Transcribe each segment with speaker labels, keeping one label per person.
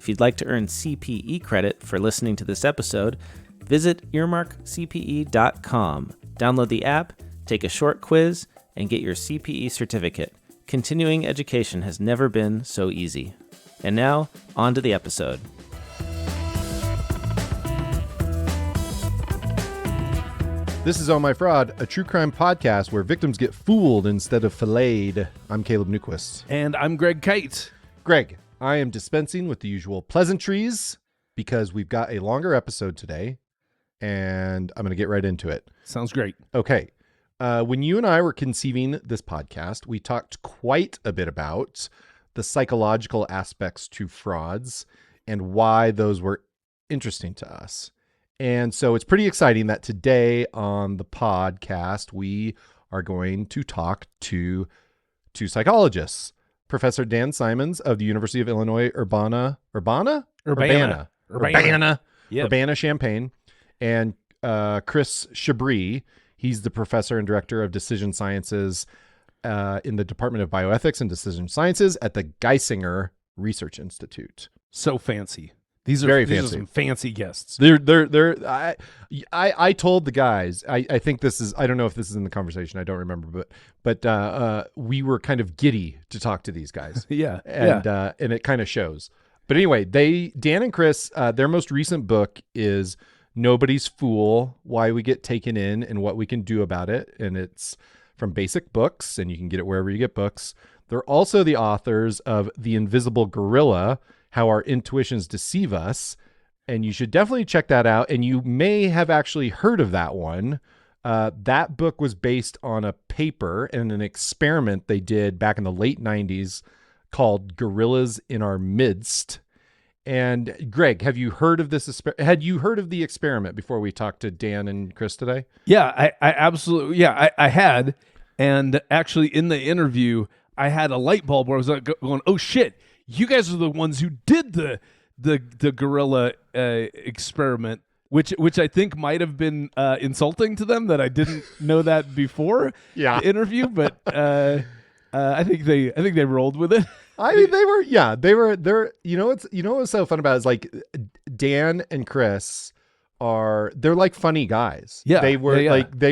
Speaker 1: If you'd like to earn CPE credit for listening to this episode, visit earmarkcpe.com, download the app, take a short quiz, and get your CPE certificate. Continuing education has never been so easy. And now, on to the episode.
Speaker 2: This is Oh My Fraud, a true crime podcast where victims get fooled instead of filleted. I'm Caleb Newquist.
Speaker 3: And I'm Greg Kyte.
Speaker 2: Greg, I am dispensing with the usual pleasantries because we've got a longer episode today, and I'm going to get right into it.
Speaker 3: Sounds great.
Speaker 2: Okay. When you and I were conceiving this podcast, we talked quite a bit about the psychological aspects to frauds and why those were interesting to us. And so it's pretty exciting that today on the podcast, we are going to talk to two psychologists, Professor Dan Simons of the University of Illinois, Urbana-Champaign, and Chris Chabris. He's the professor and director of decision sciences in the Department of Bioethics and Decision Sciences at the Geisinger Research Institute.
Speaker 3: So fancy. These
Speaker 2: are
Speaker 3: some fancy guests.
Speaker 2: I told the guys, I think this is, I don't know if this is in the conversation, I don't remember, but we were kind of giddy to talk to these guys. And it kind of shows. But anyway, Dan and Chris, their most recent book is Nobody's Fool: Why We Get Taken In and What We Can Do About It. And it's from Basic Books, and you can get it wherever you get books. They're also the authors of The Invisible Gorilla: How Our Intuitions Deceive Us. And you should definitely check that out. And you may have actually heard of that one. That book was based on a paper and an experiment they did back in the late 90s called Gorillas in Our Midst. And Greg, have you heard of this? Had you heard of the experiment before we talked to Dan and Chris today?
Speaker 3: Yeah, I absolutely. Yeah, I had. And actually in the interview, I had a light bulb where I was like going, oh shit, you guys are the ones who did the gorilla experiment, which I think might have been insulting to them that I didn't know that before the interview, but I think they rolled with it.
Speaker 2: I mean, they were. You know what's so fun about it is like Dan and Chris they're like funny guys.
Speaker 3: Yeah,
Speaker 2: they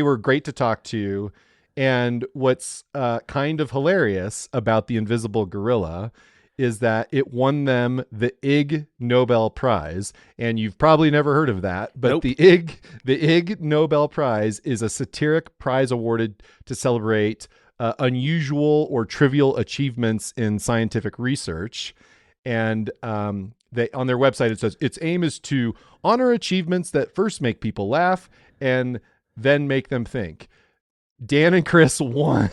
Speaker 2: were great to talk to. And what's kind of hilarious about The Invisible Gorilla is that it won them the Ig Nobel Prize. And you've probably never heard of that, but
Speaker 3: nope.
Speaker 2: the Ig Nobel Prize is a satiric prize awarded to celebrate unusual or trivial achievements in scientific research. And they on their website, it says its aim is to honor achievements that first make people laugh and then make them think. Dan and Chris won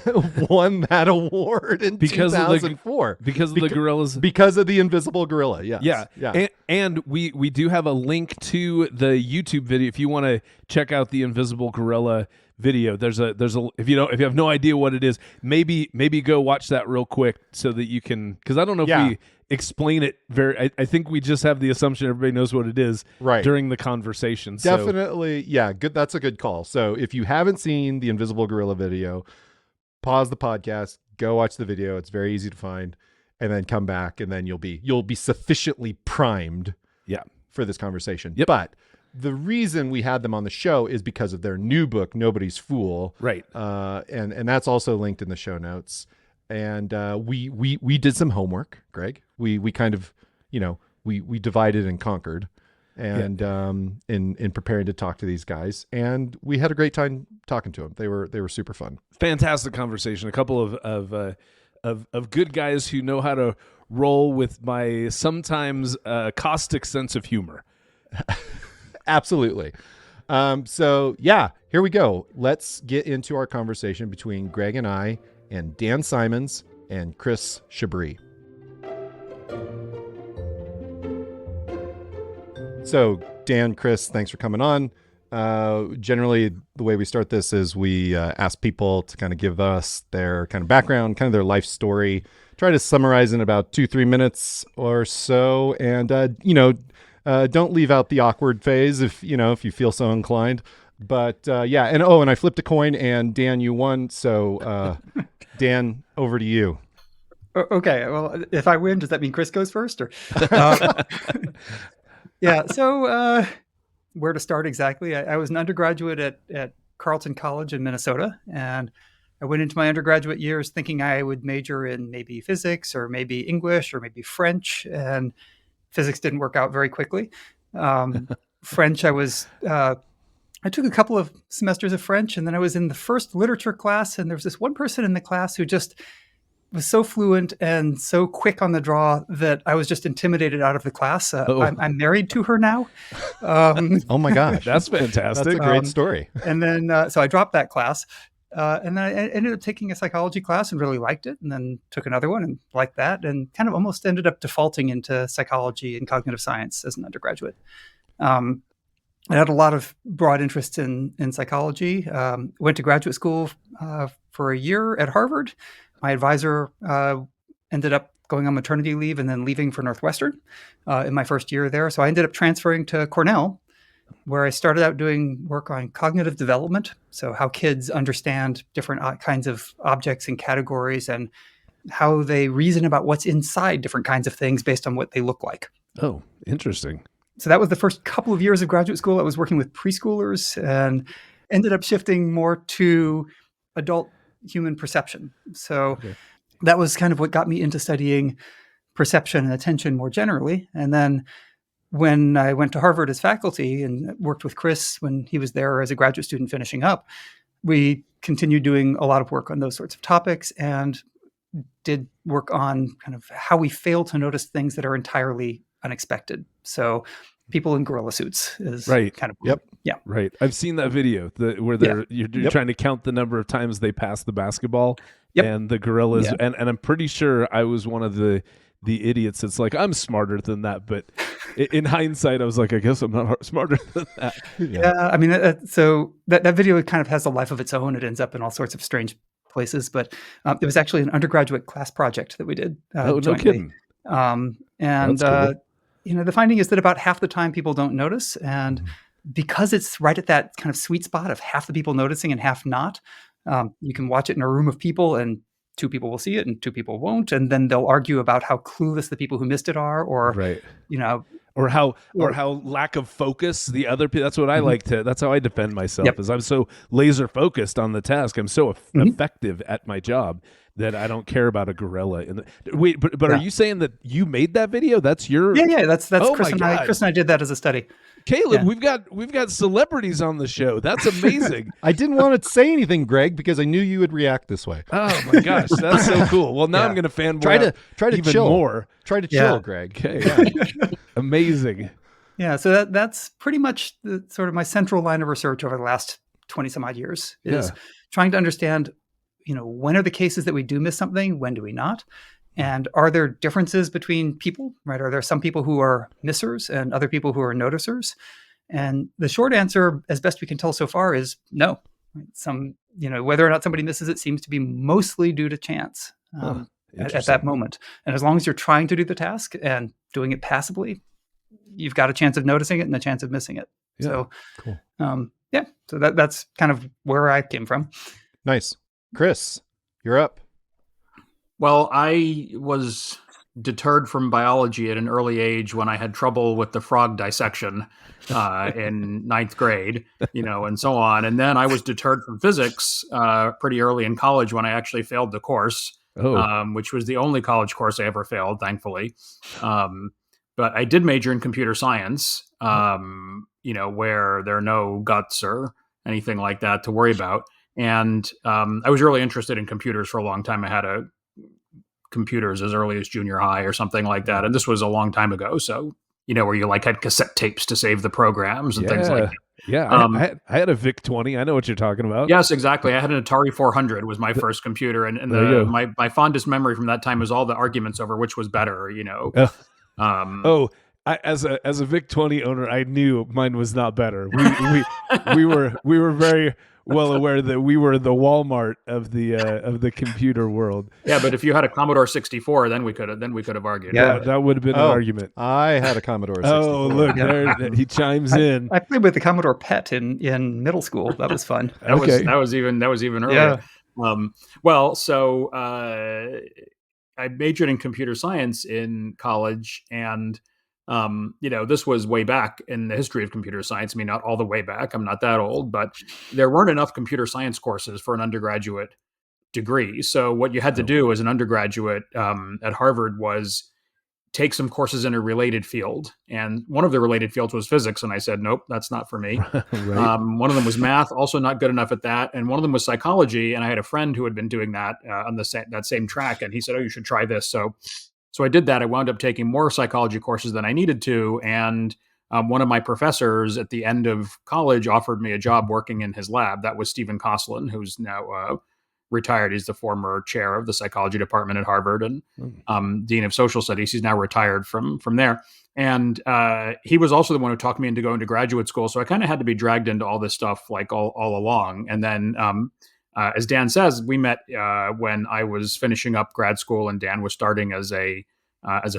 Speaker 2: that award in 2004
Speaker 3: because of the gorillas,
Speaker 2: because of The Invisible Gorilla. Yes.
Speaker 3: Yeah. And we do have a link to the YouTube video if you want to check out The Invisible Gorilla video. There's a if you have no idea what it is, maybe go watch that real quick so that you can, because I don't know if we explain it I think we just have the assumption everybody knows what it is during the conversation.
Speaker 2: Definitely. Good. That's a good call. So if you haven't seen The Invisible Gorilla video, pause the podcast, go watch the video. It's very easy to find, and then come back, and then you'll be sufficiently primed for this conversation.
Speaker 3: Yep.
Speaker 2: But the reason we had them on the show is because of their new book, Nobody's Fool.
Speaker 3: Right.
Speaker 2: And that's also linked in the show notes. And we did some homework, Greg. We kind of, we divided and conquered, and in preparing to talk to these guys, and we had a great time talking to them. They were super fun.
Speaker 3: Fantastic conversation. A couple of good guys who know how to roll with my sometimes caustic sense of humor.
Speaker 2: Absolutely. So here we go. Let's get into our conversation between Greg and I and Dan Simons and Chris Chabris. So Dan, Chris, thanks for coming on. Generally, the way we start this is we ask people to kind of give us their kind of background, kind of their life story, try to summarize in about 2-3 minutes or so. And, don't leave out the awkward phase if you feel so inclined. But and I flipped a coin and Dan, you won. So Dan, over to you.
Speaker 4: Okay. Well, if I win, does that mean Chris goes first? Or yeah. So where to start exactly? I was an undergraduate at Carleton College in Minnesota, and I went into my undergraduate years thinking I would major in maybe physics or maybe English or maybe French, and physics didn't work out very quickly. French, I took a couple of semesters of French, and then I was in the first literature class, and there was this one person in the class who just was so fluent and so quick on the draw that I was just intimidated out of the class. I'm married to her now.
Speaker 2: Oh my gosh.
Speaker 3: That's fantastic.
Speaker 2: That's a great story.
Speaker 4: And then, so I dropped that class. And then I ended up taking a psychology class and really liked it, and then took another one and liked that, and kind of almost ended up defaulting into psychology and cognitive science as an undergraduate. I had a lot of broad interests in psychology. Went to graduate school for a year at Harvard. My advisor ended up going on maternity leave and then leaving for Northwestern in my first year there. So I ended up transferring to Cornell, where I started out doing work on cognitive development. So how kids understand different kinds of objects and categories, and how they reason about what's inside different kinds of things based on what they look like.
Speaker 3: Oh, interesting.
Speaker 4: So that was the first couple of years of graduate school. I was working with preschoolers and ended up shifting more to adult human perception. So that was kind of what got me into studying perception and attention more generally. And then when I went to Harvard as faculty and worked with Chris when he was there as a graduate student finishing up, we continued doing a lot of work on those sorts of topics and did work on kind of how we fail to notice things that are entirely unexpected. So people in gorilla suits is kind of
Speaker 3: right. I've seen that video where you're trying to count the number of times they pass the basketball, and the gorillas, and I'm pretty sure I was one of the idiots that's like, I'm smarter than that, but in hindsight I was like, I guess I'm not smarter than that.
Speaker 4: I mean, so that video kind of has a life of its own. It ends up in all sorts of strange places, but it was actually an undergraduate class project that we did jointly.
Speaker 3: No kidding.
Speaker 4: And
Speaker 3: cool.
Speaker 4: The finding is that about half the time people don't notice. And because it's right at that kind of sweet spot of half the people noticing and half not, you can watch it in a room of people and 2 people will see it and 2 people won't. And then they'll argue about how clueless the people who missed it are, or,
Speaker 3: or how lack of focus the other people. That's what I like to, that's how I defend myself, is I'm so laser focused on the task. I'm so effective at my job that I don't care about a gorilla. Wait, but are you saying that you made that video? That's your...
Speaker 4: Yeah. That's Chris and I. Chris and I did that as a study.
Speaker 3: Caleb, we've got celebrities on the show. That's amazing.
Speaker 2: I didn't want to say anything, Greg, because I knew you would react this way.
Speaker 3: Oh my gosh, that's so cool. Well, now I'm going to fanboy
Speaker 2: try to
Speaker 3: even
Speaker 2: chill
Speaker 3: more.
Speaker 2: Try to chill, Greg.
Speaker 3: Okay. Amazing.
Speaker 4: Yeah, so that's pretty much the sort of my central line of research over the last 20 some odd years is trying to understand, when are the cases that we do miss something? When do we not? And are there differences between people, right? Are there some people who are missers and other people who are noticers? And the short answer, as best we can tell so far, is no. Some, whether or not somebody misses it seems to be mostly due to chance at that moment. And as long as you're trying to do the task and doing it passively, you've got a chance of noticing it and a chance of missing it.
Speaker 2: Yeah,
Speaker 4: so,
Speaker 2: cool.
Speaker 4: So that's kind of where I came from.
Speaker 2: Nice. Chris, you're up.
Speaker 5: Well, I was deterred from biology at an early age when I had trouble with the frog dissection in 9th grade, and so on. And then I was deterred from physics pretty early in college when I actually failed the course, which was the only college course I ever failed, thankfully. But I did major in computer science, where there are no guts or anything like that to worry about. And I was really interested in computers for a long time. I had computers as early as junior high or something like that. And this was a long time ago. So, where you had cassette tapes to save the programs and things like that.
Speaker 3: Yeah. I had a VIC-20. I know what you're talking about.
Speaker 5: Yes, exactly. I had an Atari 400 was my first computer. And my fondest memory from that time was all the arguments over which was better,
Speaker 3: As a VIC-20 owner, I knew mine was not better. We were very well aware that we were the Walmart of the computer world.
Speaker 5: Yeah, but if you had a Commodore 64, then we could have argued.
Speaker 3: Yeah, that would have been an argument.
Speaker 2: I had a Commodore 64.
Speaker 3: Oh, look, there he chimes in.
Speaker 4: I played with the Commodore PET in middle school. That was fun.
Speaker 5: That was even earlier.
Speaker 4: Yeah.
Speaker 5: I majored in computer science in college, and this was way back in the history of computer science. I mean, not all the way back. I'm not that old, but there weren't enough computer science courses for an undergraduate degree. So what you had to do as an undergraduate at Harvard was take some courses in a related field. And one of the related fields was physics. And I said, nope, that's not for me.
Speaker 3: Right.
Speaker 5: One of them was math, also not good enough at that. And one of them was psychology. And I had a friend who had been doing that on that same track. And he said, oh, you should try this. So I did that. I wound up taking more psychology courses than I needed to. And one of my professors at the end of college offered me a job working in his lab. That was Stephen Koslin, who's now retired. He's the former chair of the psychology department at Harvard and dean of social studies. He's now retired from there. And he was also the one who talked me into going to graduate school. So I kind of had to be dragged into all this stuff like all along. And then, as Dan says, we met when I was finishing up grad school and Dan was starting as a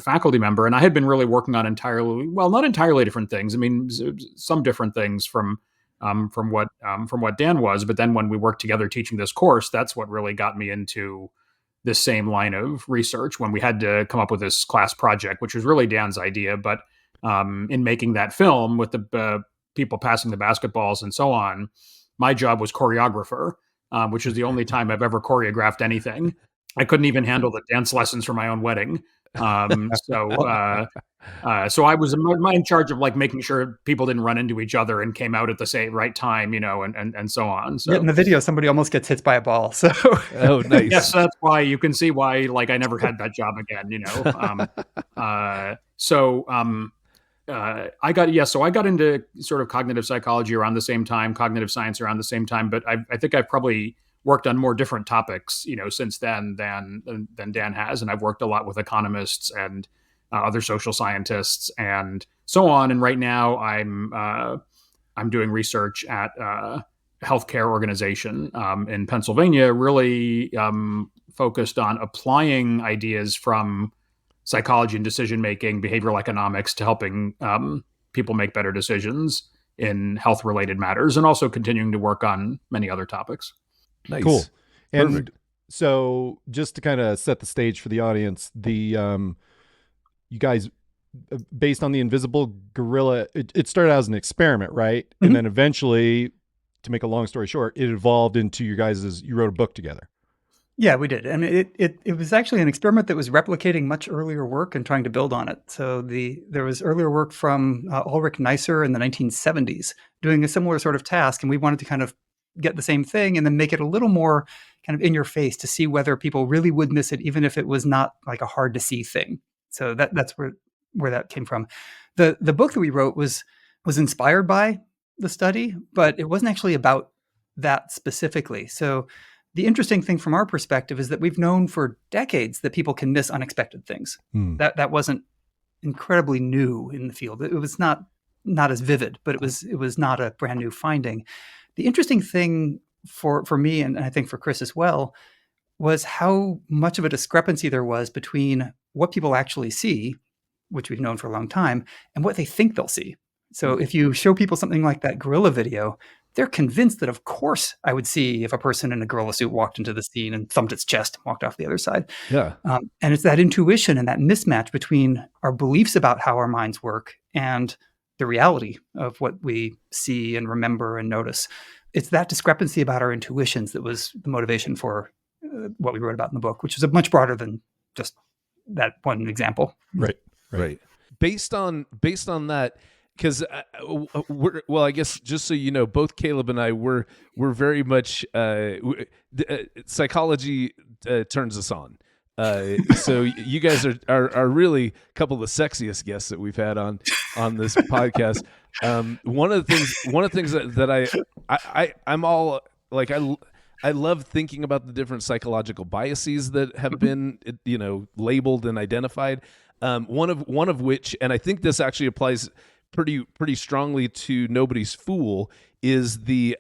Speaker 5: faculty member. And I had been really working on not entirely different things. I mean, some different things from what Dan was. But then when we worked together teaching this course, that's what really got me into this same line of research when we had to come up with this class project, which was really Dan's idea. But in making that film with the people passing the basketballs and so on, my job was choreographer, which is the only time I've ever choreographed anything. I couldn't even handle the dance lessons for my own wedding. So I was in charge of like making sure people didn't run into each other and came out at the same right time, and so on. So
Speaker 4: in the video, somebody almost gets hit by a ball. So
Speaker 3: oh, nice.
Speaker 5: Yes, that's why you can see why like I never had that job again. I got into sort of cognitive psychology around the same time, cognitive science around the same time, but I think I've probably worked on more different topics, since then than Dan has. And I've worked a lot with economists and other social scientists and so on. And right now I'm doing research at a healthcare organization in Pennsylvania, really focused on applying ideas from psychology and decision-making, behavioral economics to helping people make better decisions in health-related matters, and also continuing to work on many other topics.
Speaker 3: Nice.
Speaker 2: Cool. And
Speaker 3: Perfect.
Speaker 2: so just to kind of set the stage for the audience, you guys, based on the invisible gorilla, it started out as an experiment, right?
Speaker 4: Mm-hmm.
Speaker 2: And then eventually, to make a long story short, it evolved into you wrote a book together.
Speaker 4: yeah, we did. I mean, it was actually an experiment that was replicating much earlier work and trying to build on it. So there was earlier work from Ulrich Neisser in the 1970s doing a similar sort of task, and we wanted to kind of get the same thing and then make it a little more kind of in your face to see whether people really would miss it, even if it was not like a hard to see thing. So that's where that came from. The book that we wrote was inspired by the study, but it wasn't actually about that specifically. So the interesting thing from our perspective is that we've known for decades that people can miss unexpected things. That wasn't incredibly new in the field. It was not as vivid, but it was not a brand new finding. The interesting thing for me, and I think for Chris as well, was how much of a discrepancy there was between what people actually see, which we've known for a long time, and what they think they'll see. So if you show people something like that gorilla video, they're convinced that, of course, I would see if a person in a gorilla suit walked into the scene and thumped its chest and walked off the other side.
Speaker 3: Yeah.
Speaker 4: And it's that intuition and that mismatch between our beliefs about how our minds work and the reality of what we see and remember and notice. It's that discrepancy about our intuitions that was the motivation for what we wrote about in the book, which is much broader than just that one example.
Speaker 3: Right. Based on that, because I guess just so you know, both Caleb and I we're very much psychology turns us on. So you guys are really a couple of the sexiest guests that we've had on this podcast. One of the things that I'm all like, I love thinking about the different psychological biases that have been, labeled and identified. One of which, and I think this actually applies pretty strongly to Nobody's Fool, is the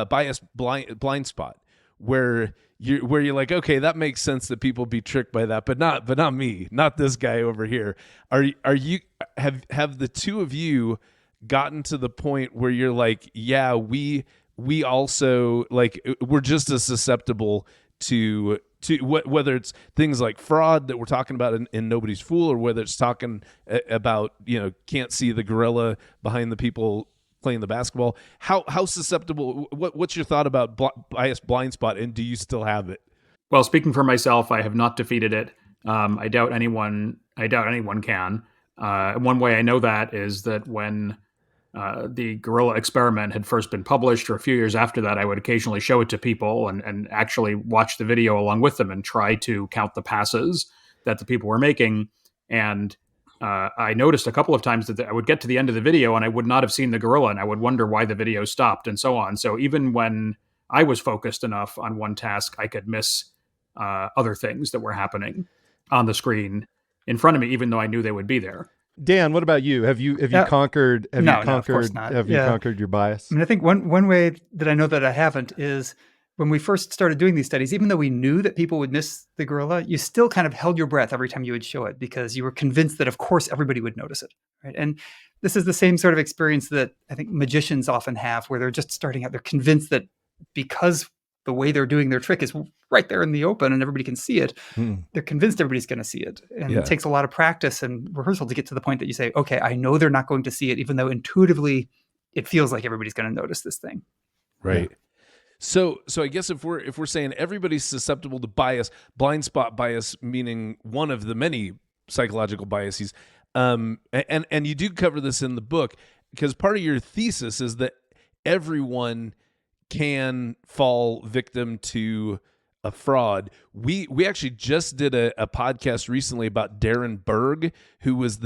Speaker 3: bias blind spot, where you're like, okay, that makes sense that people be tricked by that, but not me, not this guy over here. Have the two of you gotten to the point where you're like, yeah, we also, like, we're just as susceptible to to whether it's things like fraud that we're talking about in Nobody's Fool, or whether it's talking about, can't see the gorilla behind the people playing the basketball. How susceptible? What's your thought about bias blind spot, and do you still have it?
Speaker 5: Well, speaking for myself, I have not defeated it. I doubt anyone can. One way I know that is that when the gorilla experiment had first been published, or a few years after that, I would occasionally show it to people and actually watch the video along with them and try to count the passes that the people were making. And I noticed a couple of times that I would get to the end of the video and I would not have seen the gorilla, and I would wonder why the video stopped and so on. So even when I was focused enough on one task, I could miss other things that were happening on the screen in front of me, even though I knew they would be there.
Speaker 2: Dan, what about you? Have you conquered
Speaker 4: of course not.
Speaker 2: You conquered your bias?
Speaker 4: I mean, I think one way that I know that I haven't is when we first started doing these studies, even though we knew that people would miss the gorilla, you still kind of held your breath every time you would show it, because you were convinced that of course everybody would notice it, right? And this is the same sort of experience that I think magicians often have, where they're just starting out. They're convinced that because the way they're doing their trick is right there in the open and everybody can see it, they're convinced everybody's going to see it. And it takes a lot of practice and rehearsal to get to the point that you say, okay, I know they're not going to see it, even though intuitively it feels like everybody's going to notice this thing.
Speaker 3: Right. Yeah. So I guess if we're saying everybody's susceptible to bias, blind spot bias, meaning one of the many psychological biases, and you do cover this in the book, because part of your thesis is that everyone can fall victim to a fraud. We actually just did a podcast recently about Darren Berg, who was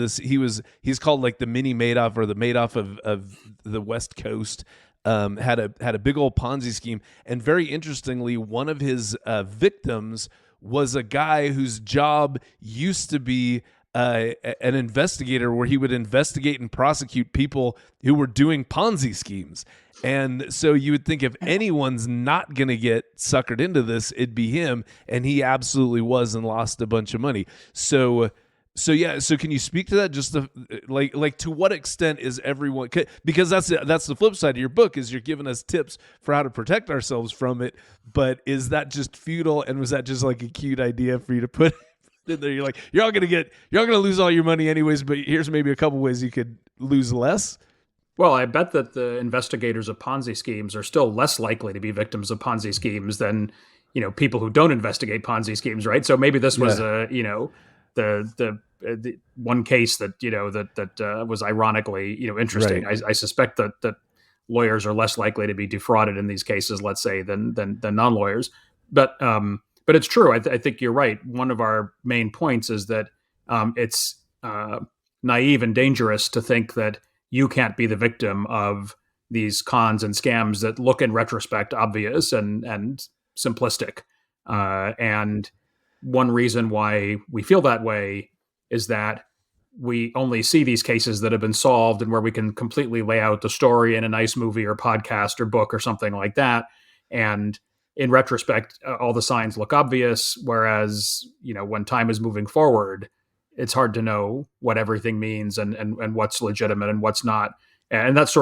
Speaker 3: he's called like the mini Madoff, or the Madoff of the West Coast. Had a big old Ponzi scheme, and very interestingly, one of his victims was a guy whose job used to be an investigator, where he would investigate and prosecute people who were doing Ponzi schemes. And so you would think if anyone's not going to get suckered into this, it'd be him, and he absolutely was, and lost a bunch of money. So can you speak to that? Just like to what extent is everyone, because that's the flip side of your book, is you're giving us tips for how to protect ourselves from it, but is that just futile, and was that just like a cute idea for you to put in there? You're like, you're all going to lose all your money anyways, but here's maybe a couple ways you could lose less.
Speaker 5: Well, I bet that the investigators of Ponzi schemes are still less likely to be victims of Ponzi schemes than, people who don't investigate Ponzi schemes, right? So maybe this was the one case that that was ironically interesting. Right. I suspect that lawyers are less likely to be defrauded in these cases, let's say, than non-lawyers. But it's true. I think you're right. One of our main points is that it's naive and dangerous to think that you can't be the victim of these cons and scams that look in retrospect obvious and simplistic. And one reason why we feel that way is that we only see these cases that have been solved and where we can completely lay out the story in a nice movie or podcast or book or something like that. And in retrospect, all the signs look obvious. Whereas, when time is moving forward, it's hard to know what everything means and what's legitimate and what's not. And that's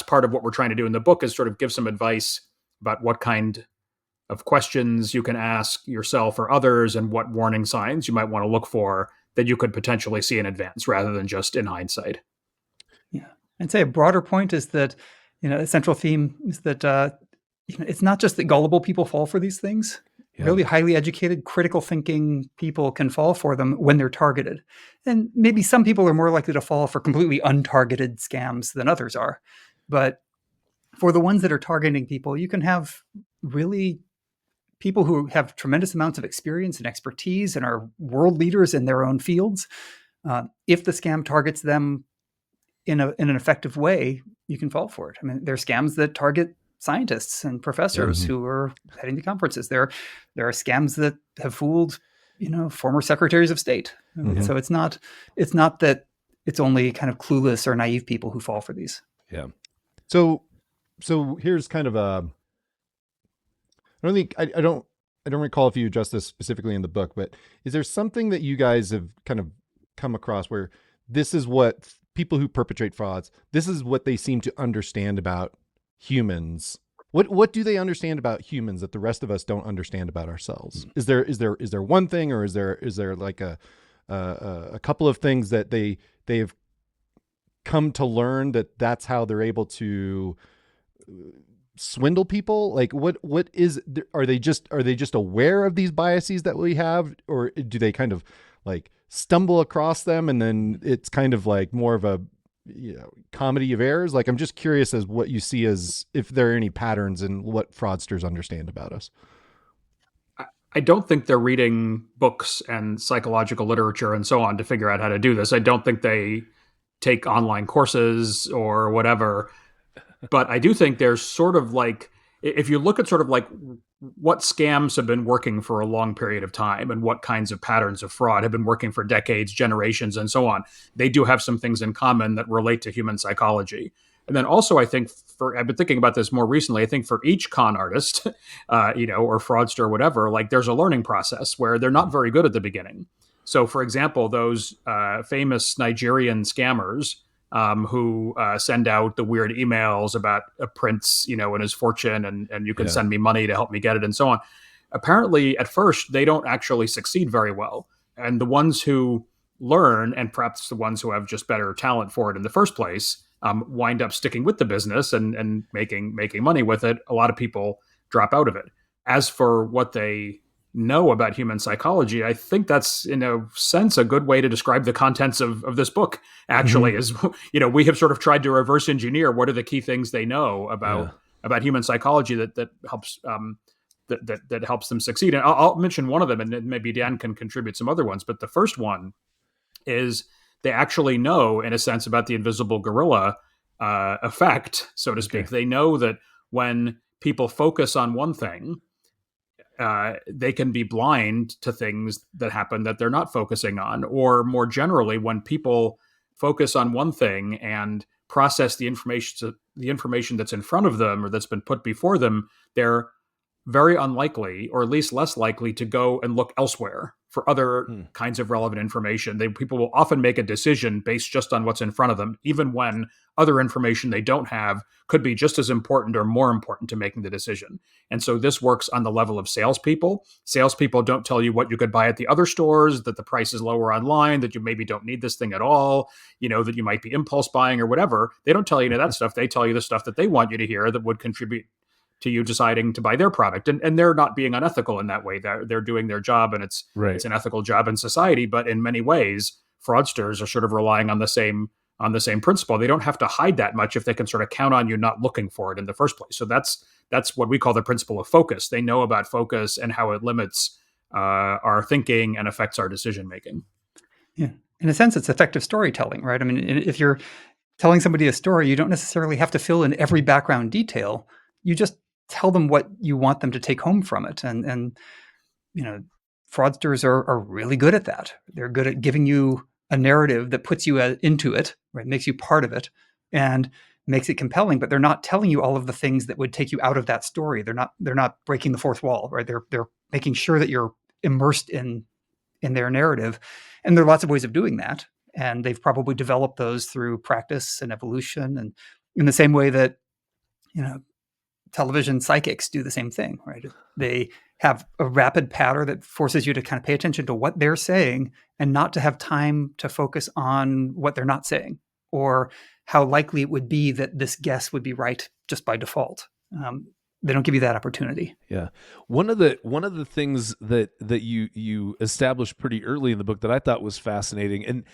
Speaker 5: part of what we're trying to do in the book, is sort of give some advice about what kind of questions you can ask yourself or others, and what warning signs you might want to look for that you could potentially see in advance rather than just in hindsight.
Speaker 4: Yeah. I'd say a broader point is that, the central theme is that, it's not just that gullible people fall for these things. Yeah. Really highly educated, critical thinking people can fall for them when they're targeted. And maybe some people are more likely to fall for completely untargeted scams than others are. But for the ones that are targeting people, you can have really people who have tremendous amounts of experience and expertise and are world leaders in their own fields. If the scam targets them in an effective way, you can fall for it. I mean, there are scams that target scientists and professors who are heading to conferences. There are scams that have fooled, former secretaries of state. So it's not that it's only kind of clueless or naive people who fall for these.
Speaker 2: Yeah. So here's kind of I don't recall if you addressed this specifically in the book, but is there something that you guys have kind of come across where this is what people who perpetrate frauds, this is what they seem to understand about humans What do they understand about humans that the rest of us don't understand about ourselves? Is there one thing, or is there like a couple of things that they've come to learn that's how they're able to swindle people? Like are they just aware of these biases that we have, or do they kind of like stumble across them and then it's kind of like more of a comedy of errors? Like, I'm just curious as what you see as if there are any patterns in what fraudsters understand about us.
Speaker 5: I don't think they're reading books and psychological literature and so on to figure out how to do this. I don't think they take online courses or whatever. But I do think there's sort of like, if you look at sort of like what scams have been working for a long period of time and what kinds of patterns of fraud have been working for decades, generations, and so on, they do have some things in common that relate to human psychology. And then also, I think I've been thinking about this more recently. I think for each con artist, or fraudster or whatever, like there's a learning process where they're not very good at the beginning. So, for example, those famous Nigerian scammers who send out the weird emails about a prince, and his fortune, and you can send me money to help me get it, and so on. Apparently, at first, they don't actually succeed very well. And the ones who learn, and perhaps the ones who have just better talent for it in the first place, wind up sticking with the business and making money with it. A lot of people drop out of it. As for what they know about human psychology, I think that's in a sense a good way to describe the contents of this book, actually. Is we have sort of tried to reverse engineer what are the key things they know about human psychology that helps that helps them succeed. And I'll mention one of them, and maybe Dan can contribute some other ones. But the first one is they actually know, in a sense, about the invisible gorilla effect, so to speak. They know that when people focus on one thing, they can be blind to things that happen that they're not focusing on. Or more generally, when people focus on one thing and process the information that's in front of them or that's been put before them, they're very unlikely, or at least less likely, to go and look elsewhere for other kinds of relevant information. People will often make a decision based just on what's in front of them, even when other information they don't have could be just as important or more important to making the decision. And so this works on the level of salespeople. Salespeople don't tell you what you could buy at the other stores, that the price is lower online, that you maybe don't need this thing at all, that you might be impulse buying or whatever. They don't tell you any of that stuff. They tell you the stuff that they want you to hear that would contribute to you deciding to buy their product. And they're not being unethical in that way. They're doing their job, and it's an ethical job in society. But in many ways, fraudsters are sort of relying on the same principle. They don't have to hide that much if they can sort of count on you not looking for it in the first place. So that's what we call the principle of focus. They know about focus and how it limits our thinking and affects our decision making.
Speaker 4: Yeah. In a sense, it's effective storytelling, right? I mean, if you're telling somebody a story, you don't necessarily have to fill in every background detail. You just tell them what you want them to take home from it. And fraudsters are really good at that. They're good at giving you a narrative that puts you into it, right? Makes you part of it and makes it compelling, but they're not telling you all of the things that would take you out of that story. They're not breaking the fourth wall, right? They're making sure that you're immersed in their narrative. And there are lots of ways of doing that. And they've probably developed those through practice and evolution. And in the same way that, television psychics do the same thing, right? They have a rapid patter that forces you to kind of pay attention to what they're saying and not to have time to focus on what they're not saying or how likely it would be that this guess would be right just by default. They don't give you that opportunity.
Speaker 3: Yeah. One of the things that you established pretty early in the book that I thought was fascinating and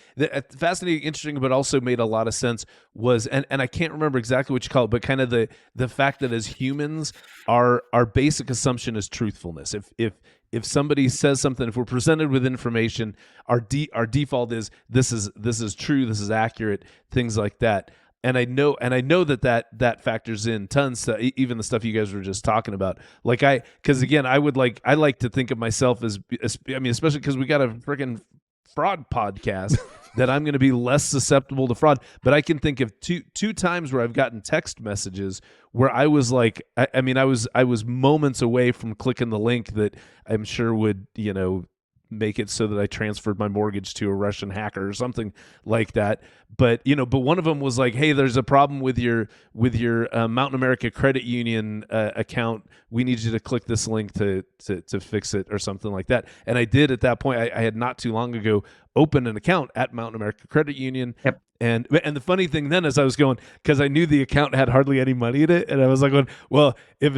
Speaker 3: fascinating, interesting, but also made a lot of sense was, and I can't remember exactly what you call it, but kind of the fact that as humans, our basic assumption is truthfulness. If somebody says something, if we're presented with information, our default is this is true, this is accurate, things like that. And I know that factors in tons to even the stuff you guys were just talking about. Because again, I like to think of myself as especially because we got a freaking fraud podcast that I'm going to be less susceptible to fraud. But I can think of two times where I've gotten text messages where I was like, I was moments away from clicking the link that I'm sure would, make it so that I transferred my mortgage to a Russian hacker or something like that. But one of them was like, hey, there's a problem with your Mountain America Credit Union account. We need you to click this link to fix it or something like that. And I did at that point. I had not too long ago opened an account at Mountain America Credit Union.
Speaker 4: Yep.
Speaker 3: And the funny thing then is I was going, because I knew the account had hardly any money in it, and I was like, well, if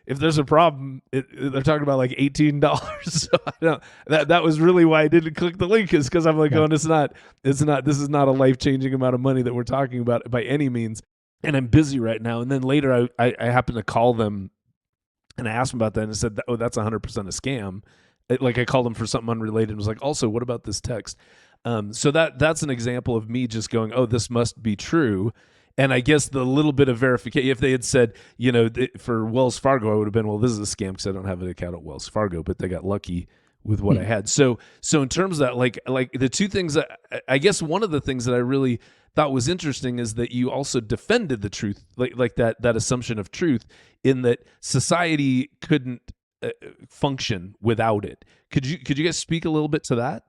Speaker 3: there's a problem, they're talking about like $18. So that was really why I didn't click the link, is because I'm like, this is not a life-changing amount of money that we're talking about by any means, and I'm busy right now. And then later I happened to call them, and I asked them about that, and I said, that's 100% a scam. Like I called them for something unrelated and was like, also, what about this text? So that's an example of me just going, oh, this must be true. And I guess the little bit of verification, if they had said, for Wells Fargo, I would have been, well, this is a scam because I don't have an account at Wells Fargo, but they got lucky with what I had. So in terms of that, like the two things that I guess one of the things that I really thought was interesting is that you also defended the truth, like that assumption of truth, in that society couldn't function without it. Could you guys speak a little bit to that?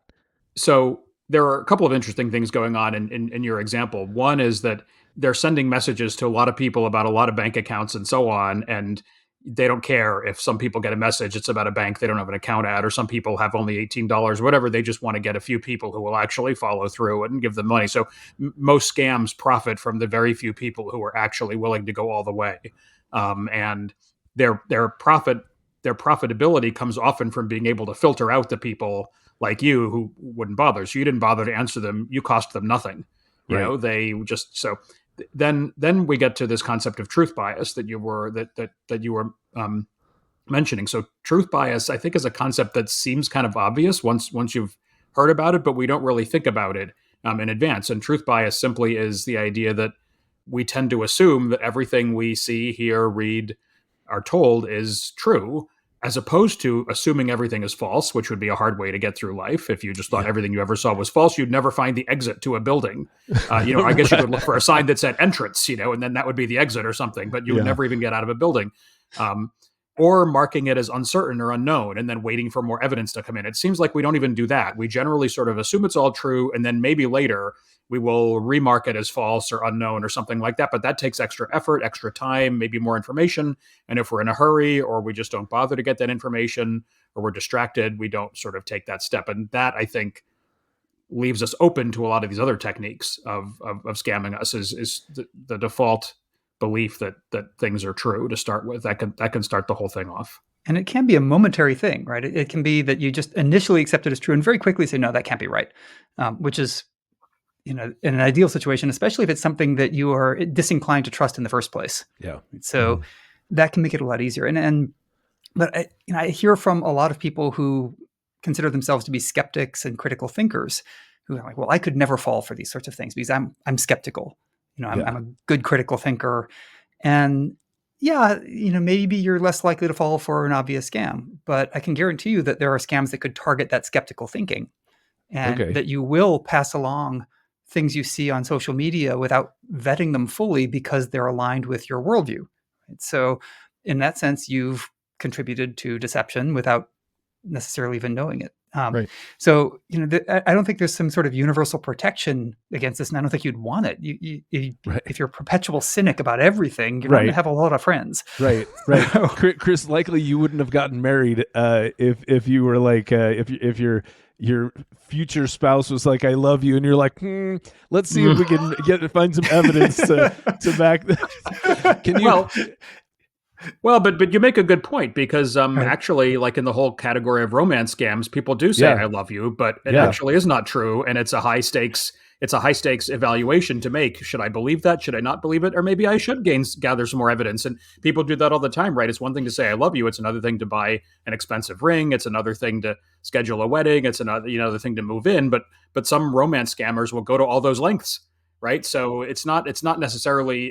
Speaker 5: So there are a couple of interesting things going on in your example. One is that they're sending messages to a lot of people about a lot of bank accounts and so on, and they don't care if some people get a message it's about a bank they don't have an account at, or some people have only $18, whatever. They just want to get a few people who will actually follow through and give them money. So most scams profit from the very few people who are actually willing to go all the way. And their profitability comes often from being able to filter out the people like you who wouldn't bother. So you didn't bother to answer them. You cost them nothing. They just, so then we get to this concept of truth bias that you were mentioning. So truth bias, I think, is a concept that seems kind of obvious once you've heard about it, but we don't really think about it in advance. And truth bias simply is the idea that we tend to assume that everything we see, hear, read, are told is true, as opposed to assuming everything is false, which would be a hard way to get through life. If you just thought everything you ever saw was false, you'd never find the exit to a building. I guess you could look for a sign that said entrance, and then that would be the exit or something, but you would never even get out of a building. Or marking it as uncertain or unknown and then waiting for more evidence to come in. It seems like we don't even do that. We generally sort of assume it's all true, and then maybe later we will remark it as false or unknown or something like that. But that takes extra effort, extra time, maybe more information. And if we're in a hurry, or we just don't bother to get that information, or we're distracted, we don't sort of take that step. And that, I think, leaves us open to a lot of these other techniques of scamming us, is the default belief that things are true to start with. That can start the whole thing off.
Speaker 4: And it can be a momentary thing, right? It can be that you just initially accept it as true and very quickly say, no, that can't be right, which is, in an ideal situation, especially if it's something that you are disinclined to trust in the first place.
Speaker 3: Yeah.
Speaker 4: So that can make it a lot easier. But I hear from a lot of people who consider themselves to be skeptics and critical thinkers who are like, well, I could never fall for these sorts of things because I'm skeptical. I'm a good critical thinker. And maybe you're less likely to fall for an obvious scam, but I can guarantee you that there are scams that could target that skeptical thinking, and that you will pass along things you see on social media without vetting them fully because they're aligned with your worldview. Right? So in that sense, you've contributed to deception without necessarily even knowing it.
Speaker 2: Right.
Speaker 4: So, I don't think there's some sort of universal protection against this, and I don't think you'd want it. If you're a perpetual cynic about everything, you're not going to have a lot of friends.
Speaker 3: Right. Chris, likely you wouldn't have gotten married if you were like, if your future spouse was like, I love you, and you're like, let's see if we can find some evidence to back that. Can you?
Speaker 5: Well, but you make a good point, because actually, like in the whole category of romance scams, people do say I love you, but it actually is not true, and it's a high stakes evaluation to make. Should I believe that? Should I not believe it? Or maybe I should gather some more evidence. And people do that all the time, right? It's one thing to say I love you. It's another thing to buy an expensive ring. It's another thing to schedule a wedding. It's another thing to move in. But some romance scammers will go to all those lengths, right? So it's not necessarily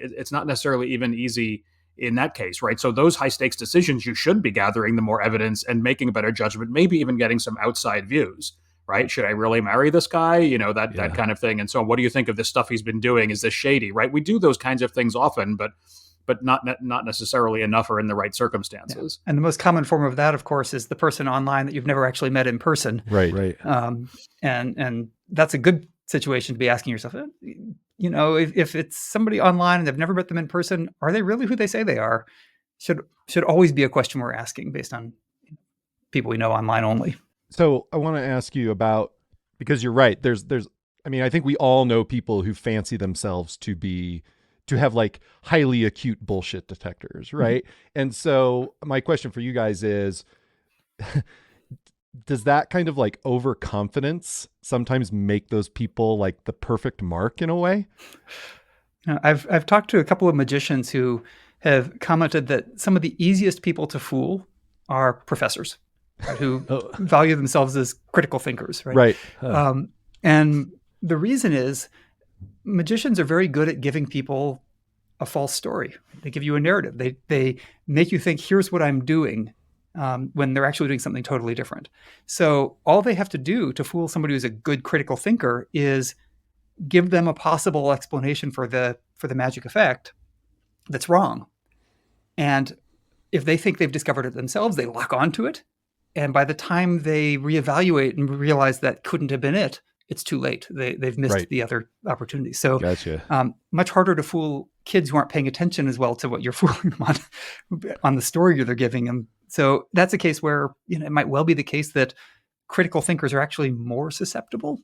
Speaker 5: even easy in that case, right? So those high stakes decisions, you should be gathering the more evidence and making a better judgment, maybe even getting some outside views, right? Should I really marry this guy? That kind of thing. And so what do you think of this stuff he's been doing? Is this shady, right? We do those kinds of things often, but but not necessarily enough or in the right circumstances.
Speaker 4: Yeah. And the most common form of that, of course, is the person online that you've never actually met in person.
Speaker 2: Right.
Speaker 4: And that's a good situation to be asking yourself, if it's somebody online and they've never met them in person, are they really who they say they are? Should always be a question we're asking based on people we know online only.
Speaker 2: So I want to ask you about, because you're right, I think we all know people who fancy themselves to have like highly acute bullshit detectors, right? Mm-hmm. And so my question for you guys is, does that kind of like overconfidence sometimes make those people like the perfect mark in a way?
Speaker 4: I've talked to a couple of magicians who have commented that some of the easiest people to fool are professors, right, who value themselves as critical thinkers, right?
Speaker 2: Right.
Speaker 4: And the reason is magicians are very good at giving people a false story. They give you a narrative. They make you think, here's what I'm doing, when they're actually doing something totally different. So all they have to do to fool somebody who's a good critical thinker is give them a possible explanation for the magic effect that's wrong. And if they think they've discovered it themselves, they lock onto it. And by the time they reevaluate and realize that couldn't have been it, it's too late. They've missed the other opportunities. So
Speaker 2: gotcha.
Speaker 4: Much harder to fool kids who aren't paying attention as well to what you're fooling them on the story they're giving them. So that's a case where it might well be the case that critical thinkers are actually more susceptible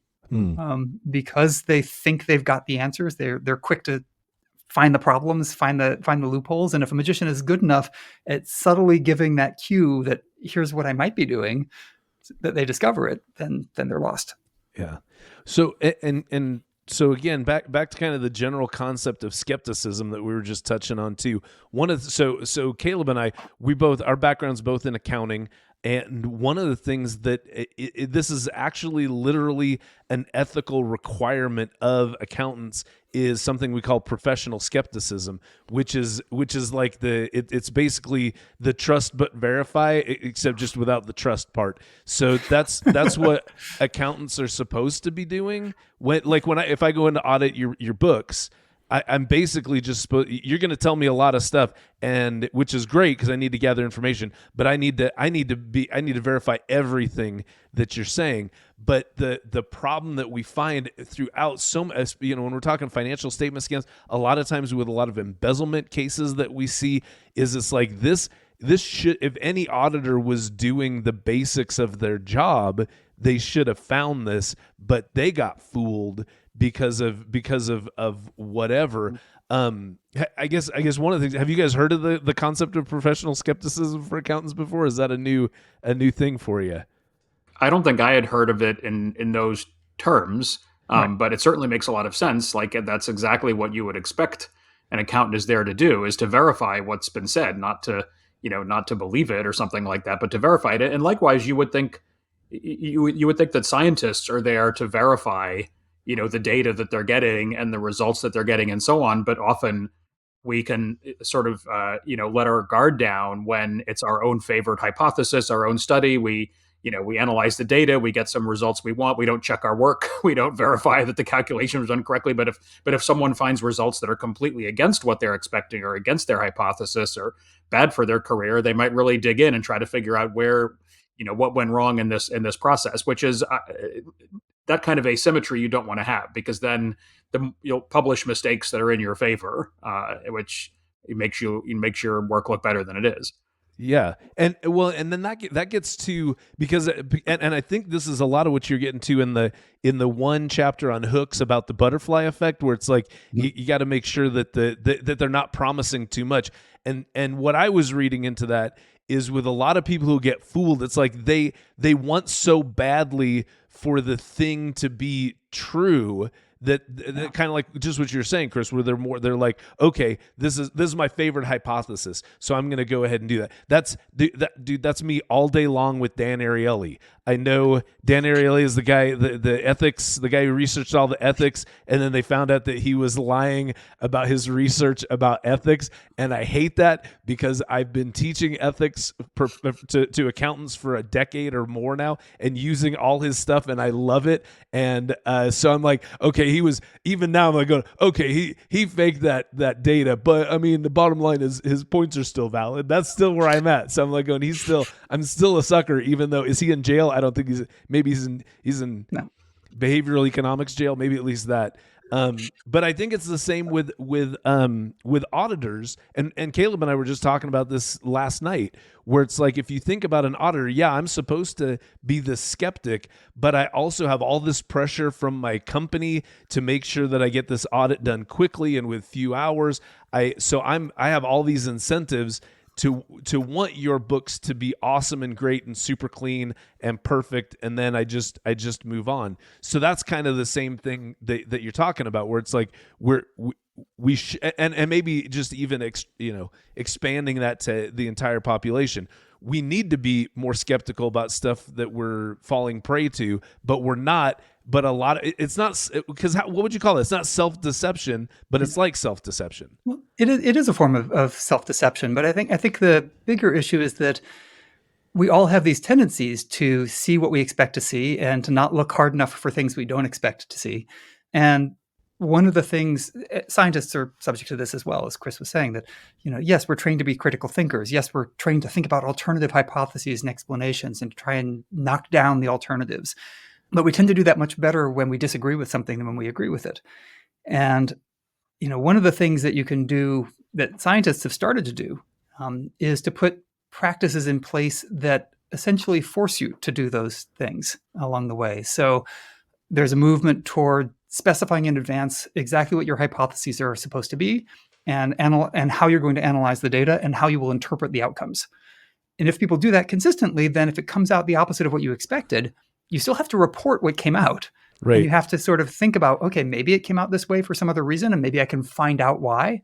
Speaker 4: because they think they've got the answers. They're quick to find the problems, find the loopholes. And if a magician is good enough at subtly giving that cue that here's what I might be doing, that they discover it, then they're lost.
Speaker 3: Yeah. So and so again, back to kind of the general concept of skepticism that we were just touching on too. So Caleb and I, our backgrounds both in accounting. And one of the things that this is actually literally an ethical requirement of accountants is something we call professional skepticism, which is like it's basically the trust but verify, except just without the trust part. So that's what accountants are supposed to be doing. If I go in to audit your books, I'm basically just you're going to tell me a lot of stuff, and which is great because I need to gather information, but I need to verify everything that you're saying. But the problem that we find throughout when we're talking financial statement scams, a lot of times with a lot of embezzlement cases that we see is it's like this should, if any auditor was doing the basics of their job, they should have found this, but they got fooled because of whatever. I guess one of the things, have you guys heard of the concept of professional skepticism for accountants before? Is that a new thing for you?
Speaker 5: I don't think I had heard of it in those terms, but it certainly makes a lot of sense. Like that's exactly what you would expect an accountant is there to do, is to verify what's been said, not to believe it or something like that, but to verify it. And likewise, you would think that scientists are there to verify the data that they're getting and the results that they're getting and so on. But often we can sort of, let our guard down when it's our own favorite hypothesis, our own study. We analyze the data, we get some results we want. We don't check our work. We don't verify that the calculation was done correctly. But if someone finds results that are completely against what they're expecting or against their hypothesis or bad for their career, they might really dig in and try to figure out where, what went wrong in this process, which is that kind of asymmetry you don't want to have, because then you'll publish mistakes that are in your favor, which makes your work look better than it is.
Speaker 3: Yeah. And then that gets to, because and I think this is a lot of what you're getting to in the one chapter on hooks about the butterfly effect, where it's like you got to make sure that that they're not promising too much. And what I was reading into that is with a lot of people who get fooled, it's like they want so badly for the thing to be true that kind of like just what you're saying, Chris, where they're like, okay, this is my favorite hypothesis, so I'm going to go ahead and do that. That's me all day long with Dan Ariely. I know Dan Ariely is the guy, the ethics, the guy who researched all the ethics, and then they found out that he was lying about his research about ethics, and I hate that because I've been teaching ethics to accountants for a decade or more now, and using all his stuff, and I love it, and so I'm like, okay, he was, even now I'm like going, okay, he faked that data, but I mean, the bottom line is his points are still valid. That's still where I'm at. So I'm like going, I'm still a sucker, even though, is he in jail? I don't think he's in
Speaker 4: No.
Speaker 3: behavioral economics jail, maybe at least that. But I think it's the same with auditors, and Caleb and I were just talking about this last night, where it's like, if you think about an auditor, yeah, I'm supposed to be the skeptic, but I also have all this pressure from my company to make sure that I get this audit done quickly and with few hours. I have all these incentives to want your books to be awesome and great and super clean and perfect, and then I just move on. So that's kind of the same thing that you're talking about, where it's like and maybe just even expanding that to the entire population. We need to be more skeptical about stuff that we're falling prey to, but we're not. But a lot of it's not, because what would you call it? It's not self-deception, but it's like self-deception.
Speaker 4: Well, it is a form of self-deception, but I think the bigger issue is that we all have these tendencies to see what we expect to see and to not look hard enough for things we don't expect to see. And one of the things, scientists are subject to this as well, as Chris was saying, that, yes, we're trained to be critical thinkers. Yes, we're trained to think about alternative hypotheses and explanations and to try and knock down the alternatives. But we tend to do that much better when we disagree with something than when we agree with it. And, one of the things that you can do, that scientists have started to do, is to put practices in place that essentially force you to do those things along the way. So there's a movement toward specifying in advance exactly what your hypotheses are supposed to be, and how you're going to analyze the data and how you will interpret the outcomes. And if people do that consistently, then if it comes out the opposite of what you expected, you still have to report what came out.
Speaker 3: Right.
Speaker 4: And you have to sort of think about, okay, maybe it came out this way for some other reason, and maybe I can find out why.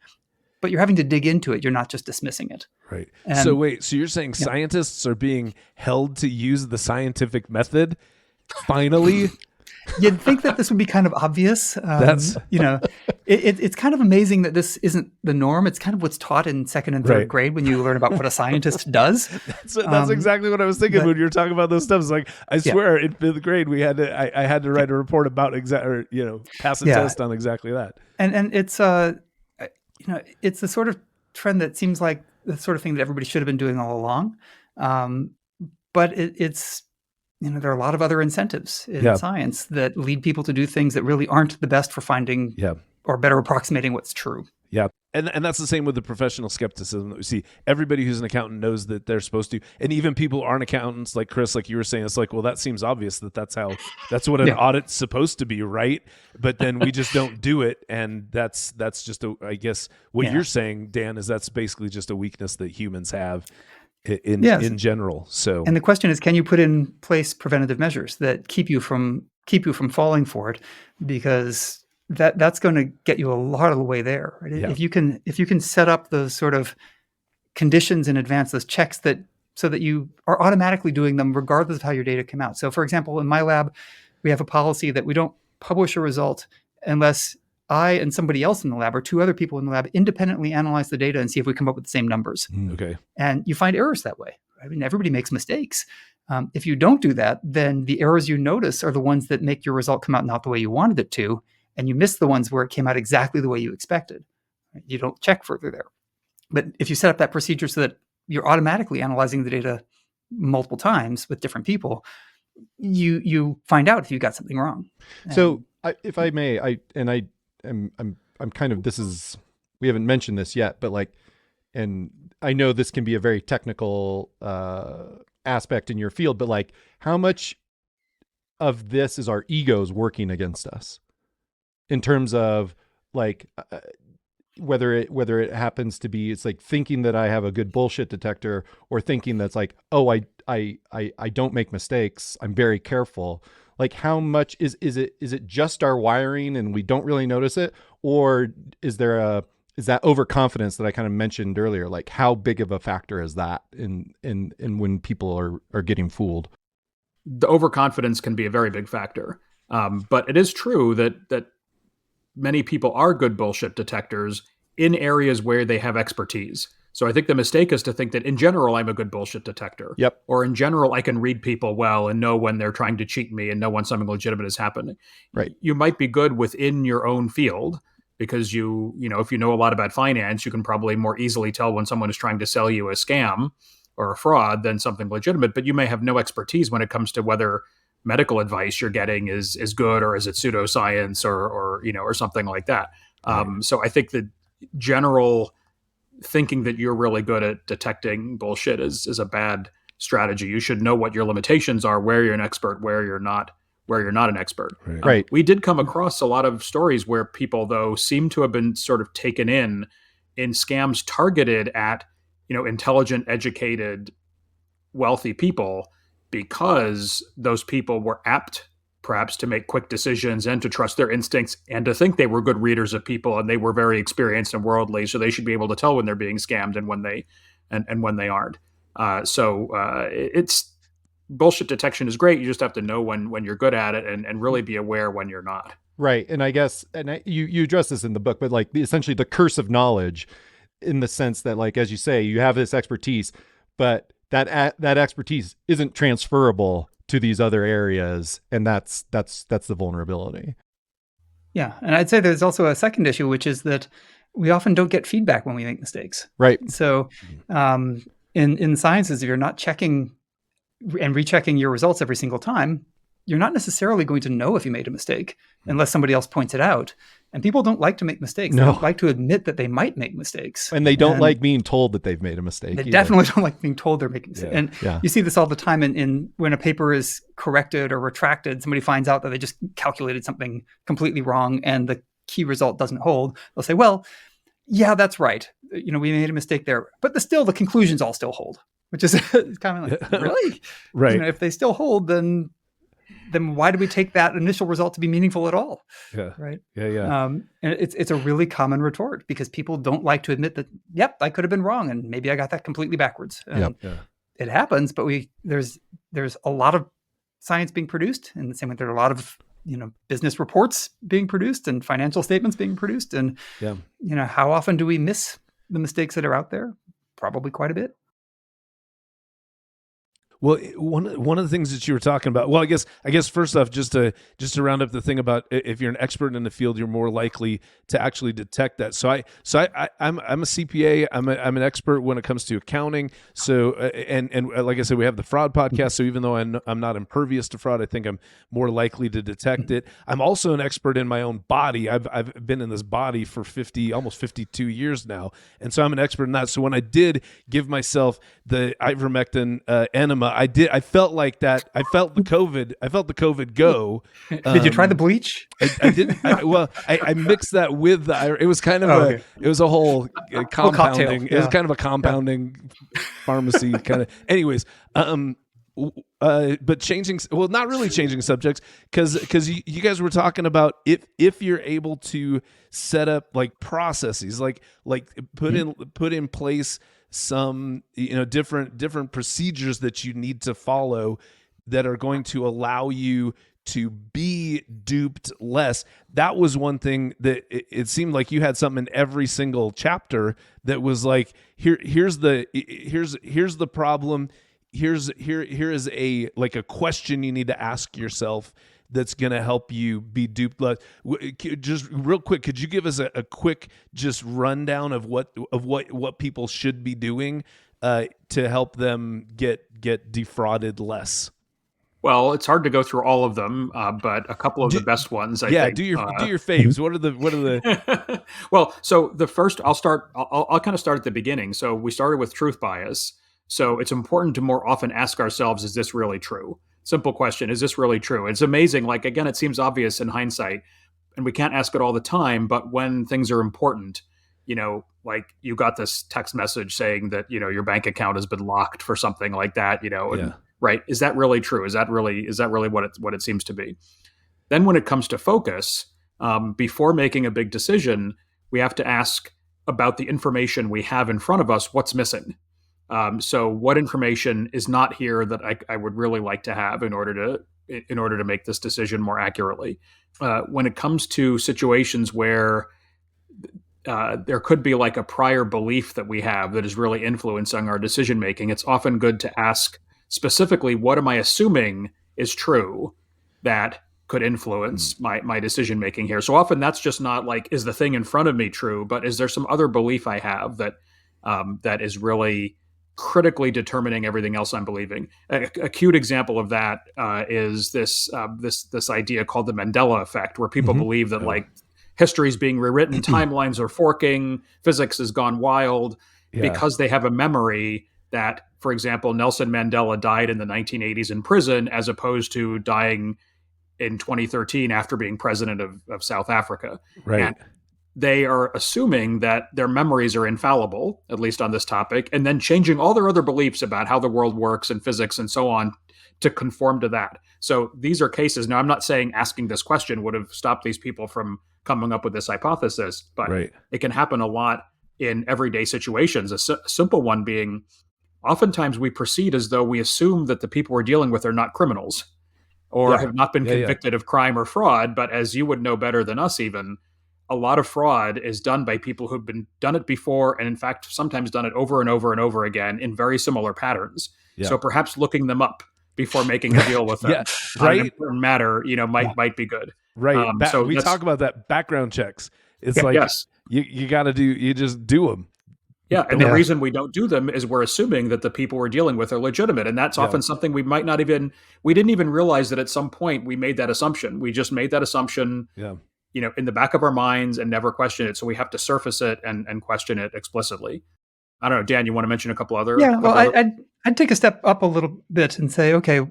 Speaker 4: But you're having to dig into it. You're not just dismissing it.
Speaker 3: Right.
Speaker 4: And,
Speaker 3: so you're saying scientists are being held to use the scientific method? Finally?
Speaker 4: You'd think that this would be kind of obvious. It's kind of amazing that this isn't the norm. It's kind of what's taught in second and third grade when you learn about what a scientist does.
Speaker 3: That's exactly what I was thinking when you were talking about those stuff. It's like, I swear in fifth grade I had to write a report about pass a test on exactly that.
Speaker 4: And it's it's the sort of trend that seems like the sort of thing that everybody should have been doing all along. But it's there are a lot of other incentives in science that lead people to do things that really aren't the best for finding or better approximating what's true.
Speaker 3: Yeah. And that's the same with the professional skepticism that we see. Everybody who's an accountant knows that they're supposed to, and even people who aren't accountants, like Chris, like you were saying, it's like, well, that seems obvious that's what an audit's supposed to be, right? But then we just don't do it, and that's just I guess what you're saying, Dan, is that's basically just a weakness that humans have in general. So,
Speaker 4: and the question is, can you put in place preventative measures that keep you from falling for it? Because that's going to get you a lot of the way there. Right? Yeah. If you can set up those sort of conditions in advance, those checks so that you are automatically doing them regardless of how your data come out. So, for example, in my lab, we have a policy that we don't publish a result unless I and somebody else in the lab, or two other people in the lab, independently analyze the data and see if we come up with the same numbers.
Speaker 3: Okay.
Speaker 4: And you find errors that way. I mean, everybody makes mistakes. If you don't do that, then the errors you notice are the ones that make your result come out not the way you wanted it to, and you miss the ones where it came out exactly the way you expected. You don't check further there. But if you set up that procedure so that you're automatically analyzing the data multiple times with different people, you find out if you got something wrong.
Speaker 2: So, if I may, I'm kind of, we haven't mentioned this yet, but and I know this can be a very technical aspect in your field, but how much of this is our egos working against us in terms of whether it happens to be, it's like thinking that I have a good bullshit detector, or thinking that's like, oh, I don't make mistakes, I'm very careful. How much is it just our wiring and we don't really notice it? Or is that overconfidence that I kind of mentioned earlier? How big of a factor is that in when people are getting fooled?
Speaker 5: The overconfidence can be a very big factor. But it is true that many people are good bullshit detectors in areas where they have expertise. So I think the mistake is to think that in general, I'm a good bullshit detector.
Speaker 2: Yep.
Speaker 5: Or in general, I can read people well and know when they're trying to cheat me and know when something legitimate is happening.
Speaker 2: Right.
Speaker 5: You might be good within your own field because you know, if you know a lot about finance, you can probably more easily tell when someone is trying to sell you a scam or a fraud than something legitimate, but you may have no expertise when it comes to whether medical advice you're getting is good or is it pseudoscience or you know, or something like that. Right. So I think that general thinking that you're really good at detecting bullshit is a bad strategy. You should know what your limitations are, where you're an expert, where you're not an expert.
Speaker 2: Right.
Speaker 5: We did come across a lot of stories where people, though, seem to have been sort of taken in scams targeted at, you know, intelligent, educated, wealthy people, because those people were apt perhaps to make quick decisions and to trust their instincts and to think they were good readers of people and they were very experienced and worldly, so they should be able to tell when they're being scammed and when they aren't. It's bullshit detection is great. You just have to know when you're good at it and really be aware when you're not.
Speaker 2: Right. And I guess, you address this in the book, but like essentially the curse of knowledge, in the sense that, like, as you say, you have this expertise, but that expertise isn't transferable to these other areas, and that's the vulnerability.
Speaker 4: Yeah, and I'd say there's also a second issue, which is that we often don't get feedback when we make mistakes.
Speaker 2: Right.
Speaker 4: So in sciences, if you're not checking and rechecking your results every single time, you're not necessarily going to know if you made a mistake unless somebody else points it out. And people don't like to make mistakes.
Speaker 2: No.
Speaker 4: They don't like to admit that they might make mistakes.
Speaker 2: And they don't like being told that they've made a mistake.
Speaker 4: They
Speaker 2: either.
Speaker 4: definitely don't like being told they're making mistakes.
Speaker 2: Yeah.
Speaker 4: And you see this all the time in when a paper is corrected or retracted, somebody finds out that they just calculated something completely wrong and the key result doesn't hold. They'll say, well, yeah, that's right. You know, we made a mistake there. But the conclusions all still hold, which is kind of like, really?
Speaker 3: Right.
Speaker 4: You know, if they still hold, then why do we take that initial result to be meaningful at all?
Speaker 3: Yeah.
Speaker 4: Right.
Speaker 3: Yeah.
Speaker 4: And it's a really common retort because people don't like to admit that, yep, I could have been wrong. And maybe I got that completely backwards. It happens, but there's a lot of science being produced, and the same way there are a lot of, you know, business reports being produced and financial statements being produced. And, you know, how often do we miss the mistakes that are out there? Probably quite a bit.
Speaker 3: Well, one of the things that you were talking about, well, I guess first off, just to round up the thing about if you're an expert in the field, you're more likely to actually detect that. So I'm a CPA. I'm an expert when it comes to accounting. So and like I said, we have the fraud podcast. So even though I'm not impervious to fraud, I think I'm more likely to detect it. I'm also an expert in my own body. I've been in this body for almost 52 years now, and so I'm an expert in that. So when I did give myself the ivermectin enema, I felt like that. I felt the COVID go.
Speaker 4: Did you try the bleach?
Speaker 3: I didn't. I mixed that with the. It was kind of it was a whole compounding. It was kind of a compounding pharmacy kind of. Anyways, but not really changing subjects, because you guys were talking about if you're able to set up like processes, like put in place some, you know, different procedures that you need to follow that are going to allow you to be duped less. That was one thing that it seemed like you had something in every single chapter that was like, here's the problem. Here is a question you need to ask yourself that's going to help you be duped less. Just real quick, could you give us a quick just rundown of what people should be doing to help them get defrauded less?
Speaker 5: Well, it's hard to go through all of them, but a couple of the best ones, I think.
Speaker 3: Do your faves. What are the
Speaker 5: Well, so the first, I'll kind of start at the beginning. So we started with truth bias. So it's important to more often ask ourselves, is this really true? Simple question, is this really true? It's amazing. Like, again, it seems obvious in hindsight, and we can't ask it all the time, but when things are important, you know, like you got this text message saying that, you know, your bank account has been locked for something like that, you know, and, right? Is that really true? Is that really what it seems to be? Then when it comes to focus, before making a big decision, we have to ask about the information we have in front of us, what's missing. So what information is not here that I would really like to have in order to make this decision more accurately? When it comes to situations where there could be like a prior belief that we have that is really influencing our decision making. It's often good to ask specifically, what am I assuming is true that could influence my decision making here? So often that's just not like, is the thing in front of me true, but is there some other belief I have that that is really critically determining everything else I'm believing? A cute example of that is this idea called the Mandela effect, where people believe that like history is being rewritten, timelines are forking, physics has gone wild because they have a memory that, for example, Nelson Mandela died in the 1980s in prison as opposed to dying in 2013 after being president of South Africa.
Speaker 3: Right.
Speaker 5: And they are assuming that their memories are infallible, at least on this topic, and then changing all their other beliefs about how the world works and physics and so on to conform to that. So these are cases. Now, I'm not saying asking this question would have stopped these people from coming up with this hypothesis, but it can happen a lot in everyday situations. A simple one being, oftentimes we proceed as though we assume that the people we're dealing with are not criminals or have not been convicted of crime or fraud. But as you would know better than us even, a lot of fraud is done by people who've done it before, and in fact, sometimes done it over and over and over again in very similar patterns. So perhaps looking them up before making a deal with them on an important matter, might be good.
Speaker 3: Right. So we talk about that background checks. It's like you got to you just do them.
Speaker 5: Yeah, and the reason we don't do them is we're assuming that the people we're dealing with are legitimate, and that's often something we didn't even realize that at some point we made that assumption. We just made that assumption. In the back of our minds and never question it. So we have to surface it and question it explicitly. I don't know, Dan, you want to mention a couple other?
Speaker 4: I'd take a step up a little bit and say, okay,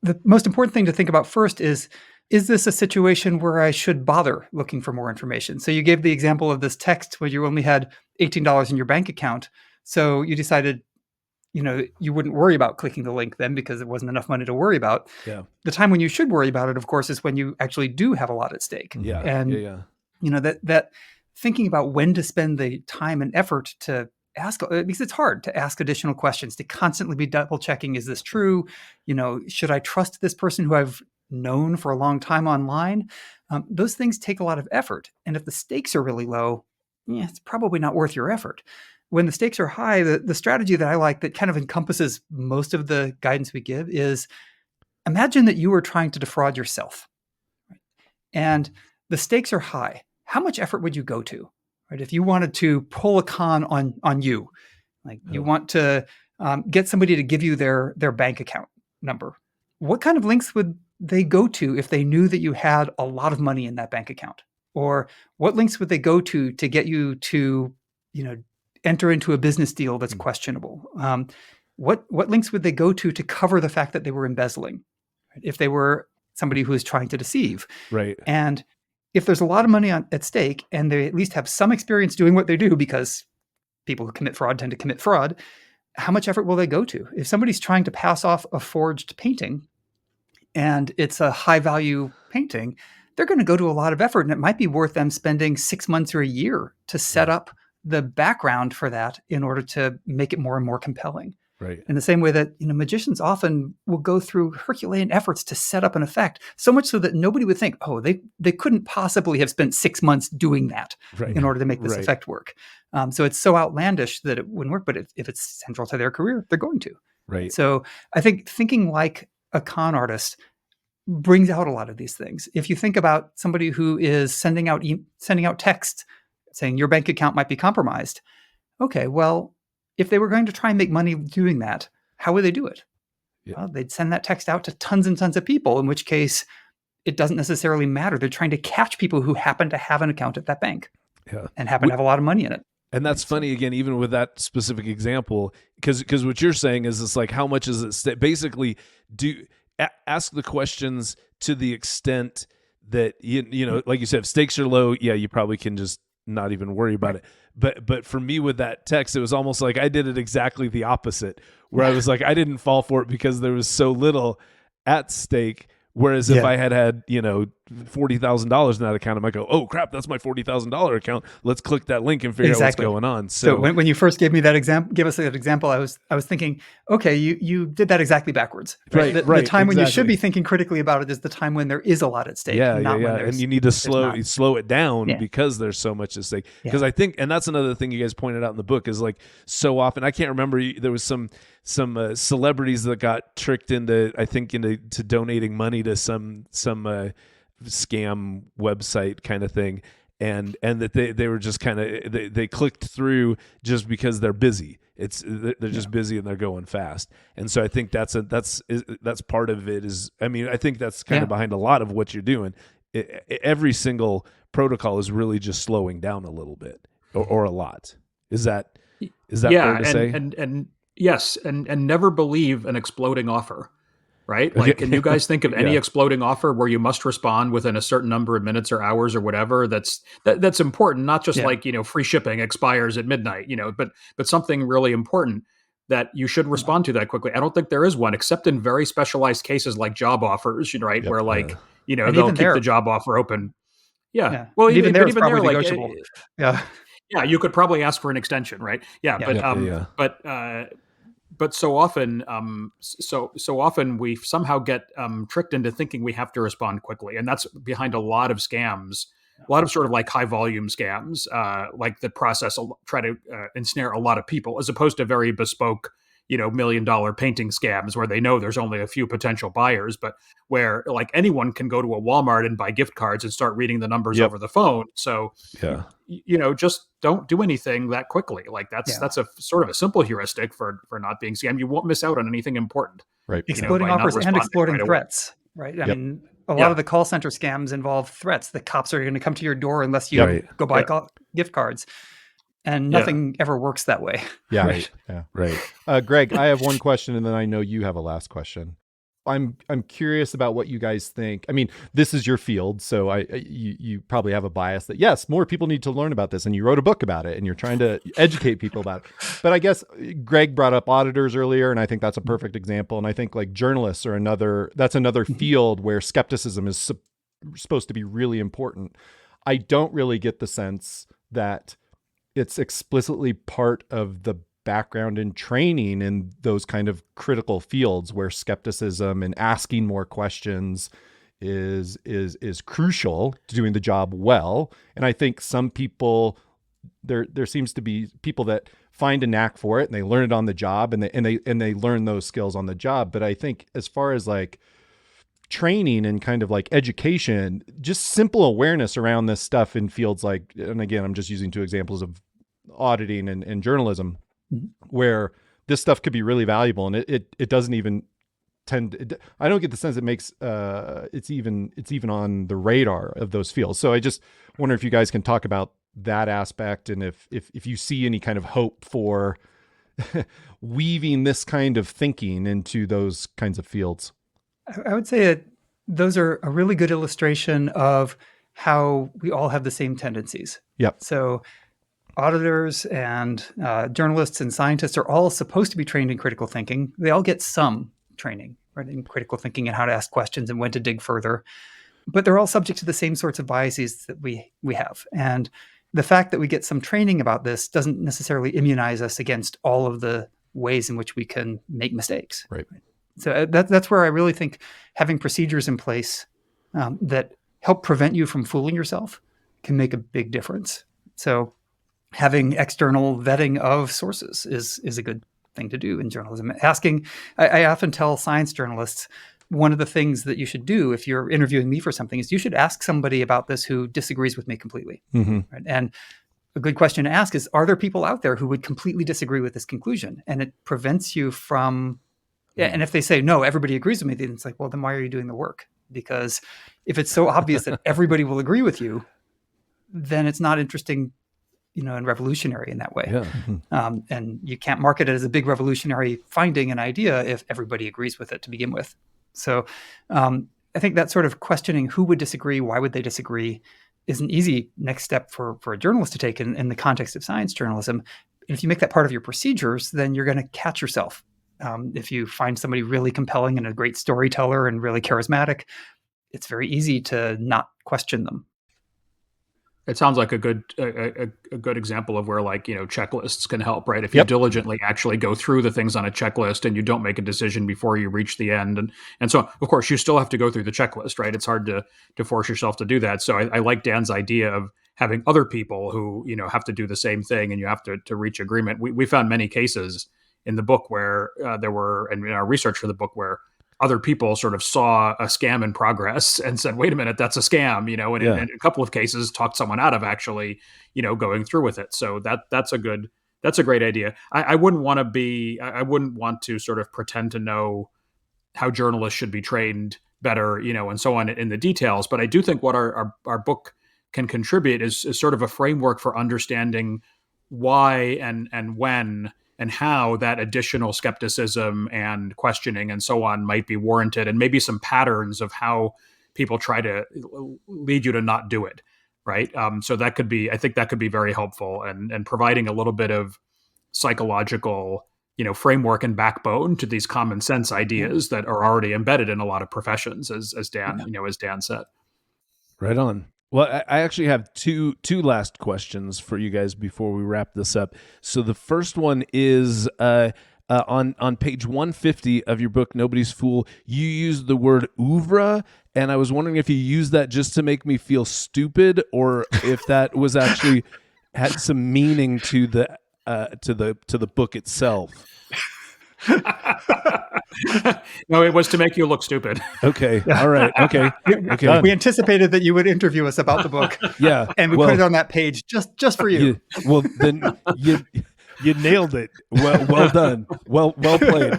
Speaker 4: the most important thing to think about first is this a situation where I should bother looking for more information? So you gave the example of this text where you only had $18 in your bank account. So you decided, you wouldn't worry about clicking the link then because it wasn't enough money to worry about. The time when you should worry about it, of course, is when you actually do have a lot at stake. That thinking about when to spend the time and effort to ask, because it's hard to ask additional questions, to constantly be double checking, is this true? Should I trust this person who I've known for a long time online? Those things take a lot of effort. And if the stakes are really low, it's probably not worth your effort. When the stakes are high, the strategy that I like that kind of encompasses most of the guidance we give is, imagine that you were trying to defraud yourself, right? And the stakes are high. How much effort would you go to, right? If you wanted to pull a con on you, like you want to get somebody to give you their bank account number, what kind of links would they go to if they knew that you had a lot of money in that bank account? Or what links would they go to get you to, enter into a business deal that's questionable? What links would they go to cover the fact that they were embezzling, right? If they were somebody who is trying to deceive?
Speaker 3: Right.
Speaker 4: And if there's a lot of money at stake and they at least have some experience doing what they do, because people who commit fraud tend to commit fraud, how much effort will they go to? If somebody's trying to pass off a forged painting and it's a high value painting, they're going to go to a lot of effort, and it might be worth them spending 6 months or a year to set up the background for that in order to make it more and more compelling.
Speaker 3: Right.
Speaker 4: In the same way that, magicians often will go through Herculean efforts to set up an effect, so much so that nobody would think, oh, they couldn't possibly have spent 6 months doing that in order to make this effect work. So it's so outlandish that it wouldn't work, but if it's central to their career, they're going to.
Speaker 3: Right.
Speaker 4: So I think thinking like a con artist brings out a lot of these things. If you think about somebody who is sending out text saying your bank account might be compromised, okay, well, if they were going to try and make money doing that, how would they do it? Well, they'd send that text out to tons and tons of people, in which case it doesn't necessarily matter. They're trying to catch people who happen to have an account at that bank and happen to have a lot of money in it.
Speaker 3: And that's funny, again, even with that specific example, because what you're saying is it's like, how much is it? Basically, ask the questions to the extent that, like you said, if stakes are low, you probably can just not even worry about it. But for me with that text, it was almost like I did it exactly the opposite, where I was like, I didn't fall for it because there was so little at stake, Whereas if I had, $40,000 in that account, I might go, oh crap, that's my $40,000 account. Let's click that link and figure out what's going on.
Speaker 4: So when you first gave me that example, give us that example, I was thinking, okay, you did that exactly backwards. Right. The time when you should be thinking critically about it is the time when there is a lot at stake.
Speaker 3: And you need to slow it down because there's so much at stake. Because I think, and that's another thing you guys pointed out in the book, is like so often, I can't remember, there was some celebrities that got tricked into donating money to some scam website kind of thing, and that they were just kind of they clicked through just because they're busy. They're just busy and they're going fast. And so I think that's part of it. I think that's kind of behind a lot of what you're doing. Every single protocol is really just slowing down a little bit or a lot. Is that fair to say?
Speaker 5: And yes, and never believe an exploding offer, right? Like, can you guys think of any exploding offer where you must respond within a certain number of minutes or hours or whatever? That's important, not just like, free shipping expires at midnight, but something really important that you should respond to that quickly. I don't think there is one, except in very specialized cases like job offers, right? Yep. Where they'll keep the job offer open. Yeah. Well, even there, it's probably negotiable. Yeah, you could probably ask for an extension, right? But so often, so often we somehow get tricked into thinking we have to respond quickly, and that's behind a lot of scams, a lot of sort of like high volume scams, like that try to ensnare a lot of people, as opposed to very bespoke, $1 million painting scams where they know there's only a few potential buyers, but where like anyone can go to a Walmart and buy gift cards and start reading the numbers over the phone. So, just don't do anything that quickly. Like that's a sort of a simple heuristic for not being scammed. You won't miss out on anything important.
Speaker 2: Right.
Speaker 4: Exploding offers and exploding threats. Right. I mean, a lot of the call center scams involve threats. The cops are going to come to your door unless you go buy gift cards. And nothing ever works that way.
Speaker 2: Yeah. Right. Yeah. Right. Greg, I have one question, and then I know you have a last question. I'm curious about what you guys think. I mean, this is your field, so you probably have a bias that yes, more people need to learn about this, and you wrote a book about it, and you're trying to educate people about it. But I guess Greg brought up auditors earlier, and I think that's a perfect example. And I think like journalists are another field where skepticism is supposed to be really important. I don't really get the sense that it's explicitly part of the background and training in those kind of critical fields where skepticism and asking more questions is crucial to doing the job well. And I think some people, there seems to be people that find a knack for it and they learn it on the job and they learn those skills on the job. But I think as far as like training and kind of like education, just simple awareness around this stuff in fields like, and again, I'm just using two examples of auditing and journalism, where this stuff could be really valuable. And it doesn't even I don't get the sense it makes, it's even on the radar of those fields. So I just wonder if you guys can talk about that aspect. And if you see any kind of hope for weaving this kind of thinking into those kinds of fields.
Speaker 4: I would say that those are a really good illustration of how we all have the same tendencies.
Speaker 2: Yep.
Speaker 4: So auditors and journalists and scientists are all supposed to be trained in critical thinking. They all get some training, right, in critical thinking and how to ask questions and when to dig further. But they're all subject to the same sorts of biases that we have. And the fact that we get some training about this doesn't necessarily immunize us against all of the ways in which we can make mistakes.
Speaker 2: Right.
Speaker 4: So that's where I really think having procedures in place that help prevent you from fooling yourself can make a big difference. So having external vetting of sources is a good thing to do in journalism. I often tell science journalists, one of the things that you should do if you're interviewing me for something is you should ask somebody about this who disagrees with me completely.
Speaker 2: Mm-hmm.
Speaker 4: Right? And a good question to ask is, are there people out there who would completely disagree with this conclusion? And it prevents you from, and if they say, no, everybody agrees with me, then it's like, well, then why are you doing the work? Because if it's so obvious that everybody will agree with you, then it's not interesting, and revolutionary in that way.
Speaker 2: Yeah.
Speaker 4: And you can't market it as a big revolutionary finding an idea if everybody agrees with it to begin with. So I think that sort of questioning who would disagree, why would they disagree, is an easy next step for a journalist to take in the context of science journalism. And if you make that part of your procedures, then you're going to catch yourself If you find somebody really compelling and a great storyteller and really charismatic, it's very easy to not question them.
Speaker 5: It sounds like a good example of where, like, checklists can help, right? If you diligently actually go through the things on a checklist and you don't make a decision before you reach the end, and so of course you still have to go through the checklist, right? It's hard to force yourself to do that. So I like Dan's idea of having other people who have to do the same thing, and you have to reach agreement. We found many cases in the book where there were, and in our research for the book, where other people sort of saw a scam in progress and said, wait a minute, that's a scam, and in a couple of cases talked someone out of actually, going through with it. So that's a great idea. I wouldn't want to sort of pretend to know how journalists should be trained better, and so on in the details. But I do think what our book can contribute is sort of a framework for understanding why and when and how that additional skepticism and questioning and so on might be warranted, and maybe some patterns of how people try to lead you to not do it, right? So I think that could be very helpful, and providing a little bit of psychological, framework and backbone to these common sense ideas that are already embedded in a lot of professions, as Dan said.
Speaker 3: Right on. Well, I actually have two last questions for you guys before we wrap this up. So the first one is on page 150 of your book, Nobody's Fool, you use the word oeuvre, and I was wondering if you used that just to make me feel stupid, or if that was actually had some meaning to the book itself.
Speaker 5: No, it was to make you look stupid.
Speaker 3: Okay. All right. Okay. Okay.
Speaker 4: We anticipated that you would interview us about the book.
Speaker 3: Yeah.
Speaker 4: And we put it on that page just for you.
Speaker 3: Then you nailed it. Well done. Well played.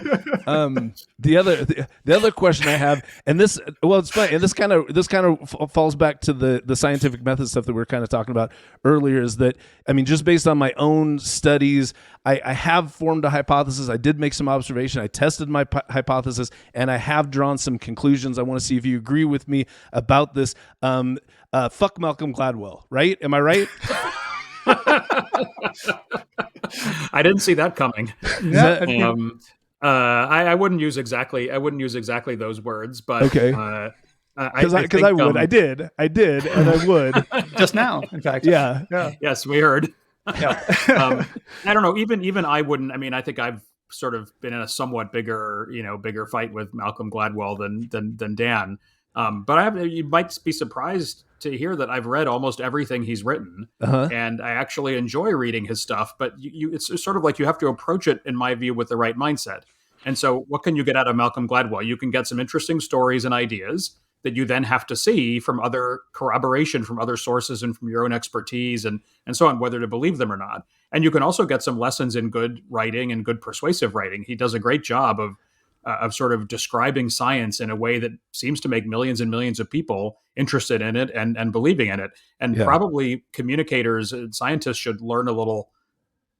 Speaker 3: The other question I have, and this, it's funny, and this kind of falls back to the scientific method stuff that we were kind of talking about earlier, is that, I mean, just based on my own studies, I have formed a hypothesis. I did make some observation. I tested my hypothesis, and I have drawn some conclusions. I want to see if you agree with me about this. Fuck Malcolm Gladwell, right? Am I right?
Speaker 5: I didn't see that coming. I wouldn't use exactly those words, but
Speaker 3: okay. Because I would. I did, and I would
Speaker 4: just now. In fact,
Speaker 3: yeah.
Speaker 5: Yes, we heard.
Speaker 4: Yeah.
Speaker 5: I don't know. Even I wouldn't. I mean, I think I've sort of been in a somewhat bigger fight with Malcolm Gladwell than Dan. But you might be surprised to hear that I've read almost everything he's written, and I actually enjoy reading his stuff. But it's sort of like you have to approach it, in my view, with the right mindset. And so, what can you get out of Malcolm Gladwell? You can get some interesting stories and ideas that you then have to see from other corroboration from other sources and from your own expertise and so on, whether to believe them or not. And you can also get some lessons in good writing and good persuasive writing. He does a great job of sort of describing science in a way that seems to make millions and millions of people interested in it and believing in it. And probably communicators and scientists should learn a little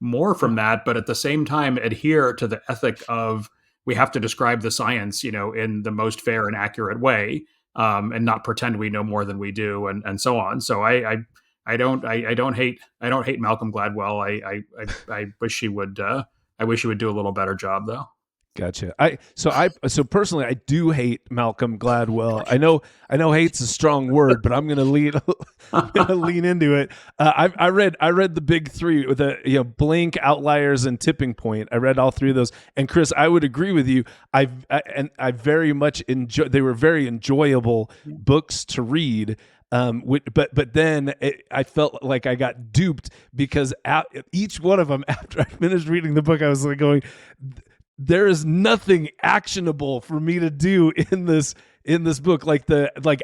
Speaker 5: more from that, but at the same time adhere to the ethic of, we have to describe the science, in the most fair and accurate way, and not pretend we know more than we do, and so on. So I don't hate Malcolm Gladwell. I wish he would do a little better job, though.
Speaker 3: Gotcha. So personally, I do hate Malcolm Gladwell. I know hate's a strong word, but I'm gonna lean into it. I read the big three with Blink, Outliers, and Tipping Point. I read all three of those. And Chris, I would agree with you. I very much enjoy. They were very enjoyable books to read. But then I felt like I got duped, because each one of them, after I finished reading the book, I was like going, there is nothing actionable for me to do in this book, like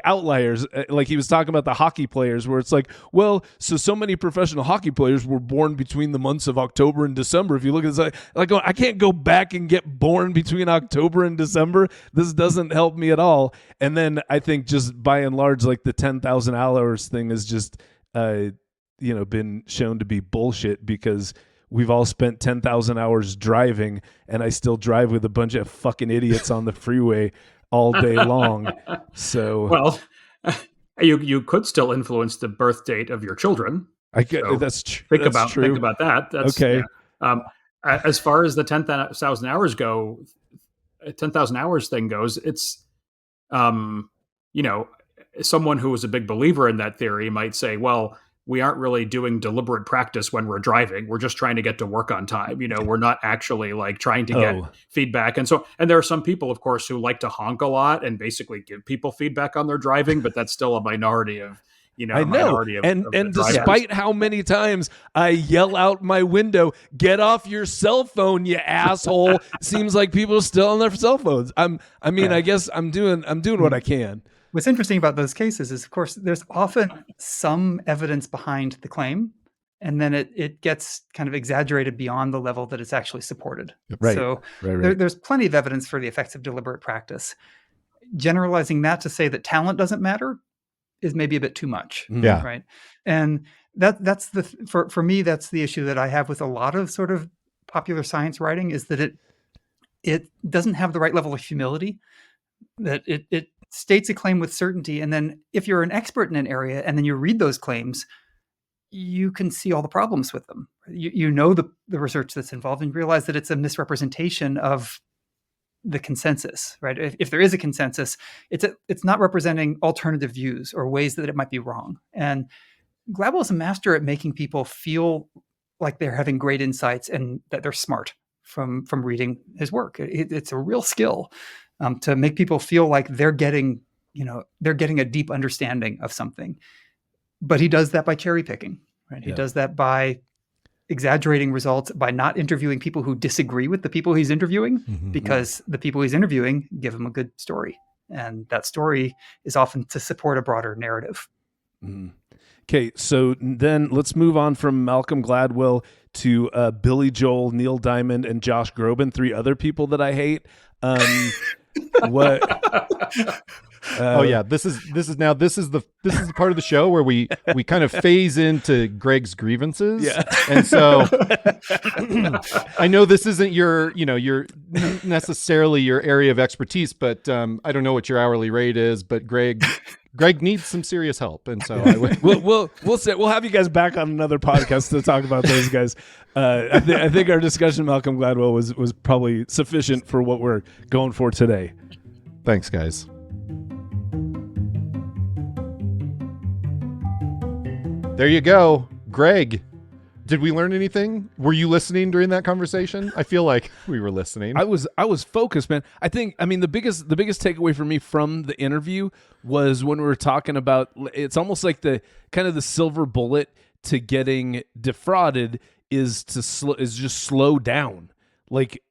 Speaker 3: Outliers, like he was talking about the hockey players, where it's like, well, so many professional hockey players were born between the months of October and December. If you look at this, like I can't go back and get born between October and December. This doesn't help me at all. And then I think just by and large, like the 10,000 hours thing is just been shown to be bullshit, because we've all spent 10,000 hours driving, and I still drive with a bunch of fucking idiots on the freeway all day long. So,
Speaker 5: well, you could still influence the birth date of your children.
Speaker 3: That's true.
Speaker 5: Think about that. That's,
Speaker 3: okay.
Speaker 5: Yeah. as far as the 10,000 hours go, 10,000 hours thing goes, it's, someone who was a big believer in that theory might say, well, we aren't really doing deliberate practice when we're driving. We're just trying to get to work on time. We're not actually like trying to get feedback. And there are some people, of course, who like to honk a lot and basically give people feedback on their driving, but that's still a minority of,
Speaker 3: I know. And despite how many times I yell out my window, get off your cell phone, you asshole. Seems like people are still on their cell phones. I guess I'm doing what I can.
Speaker 4: What's interesting about those cases is, of course, there's often some evidence behind the claim, and then it gets kind of exaggerated beyond the level that it's actually supported.
Speaker 3: Right.
Speaker 4: So
Speaker 3: Right.
Speaker 4: There's plenty of evidence for the effects of deliberate practice. Generalizing that to say that talent doesn't matter is maybe a bit too much.
Speaker 2: Yeah.
Speaker 4: Right. And that's for me, that's the issue that I have with a lot of sort of popular science writing, is that it doesn't have the right level of humility, that it states a claim with certainty. And then if you're an expert in an area and then you read those claims, you can see all the problems with them. You know the research that's involved and realize that it's a misrepresentation of the consensus, right? If there is a consensus, it's not representing alternative views or ways that it might be wrong. And Gladwell is a master at making people feel like they're having great insights and that they're smart from reading his work. It's a real skill to make people feel like they're getting a deep understanding of something. But he does that by cherry picking, right? He does that by exaggerating results, by not interviewing people who disagree with the people he's interviewing, because the people he's interviewing give him a good story. And that story is often to support a broader narrative.
Speaker 3: Okay, so then let's move on from Malcolm Gladwell to Billy Joel, Neil Diamond, and Josh Groban, three other people that I hate. What?
Speaker 2: This is the part of the show where we kind of phase into Greg's grievances.
Speaker 3: Yeah.
Speaker 2: And so I know this isn't your necessarily your area of expertise, but I don't know what your hourly rate is, but Greg needs some serious help, and so
Speaker 3: we'll have you guys back on another podcast to talk about those guys. I think our discussion of Malcolm Gladwell was probably sufficient for what we're going for today.
Speaker 2: Thanks, guys. There you go, Greg. Did we learn anything? Were you listening during that conversation? I feel like we were listening.
Speaker 3: I was focused, man. The biggest takeaway for me from the interview was when we were talking about, it's almost like the kind of the silver bullet to getting defrauded is just slow down. Like,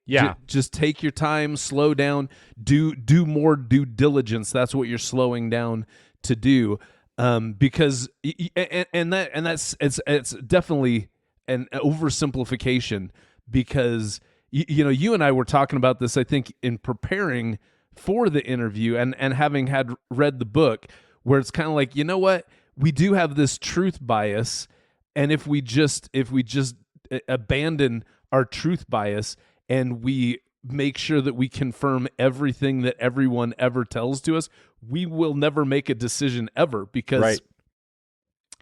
Speaker 3: just take your time, slow down, do more due diligence. That's what you're slowing down to do. Because it's definitely an oversimplification, because you and I were talking about this, I think, in preparing for the interview and having had read the book, where it's kind of like, you know what, we do have this truth bias, and if we just abandon our truth bias and we make sure that we confirm everything that everyone ever tells to us, we will never make a decision ever, because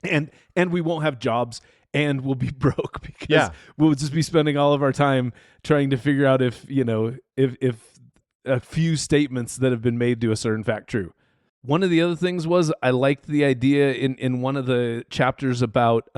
Speaker 3: and we won't have jobs, and we'll be broke, because we'll just be spending all of our time trying to figure out if a few statements that have been made to us are in fact true. One of the other things was, I liked the idea in one of the chapters about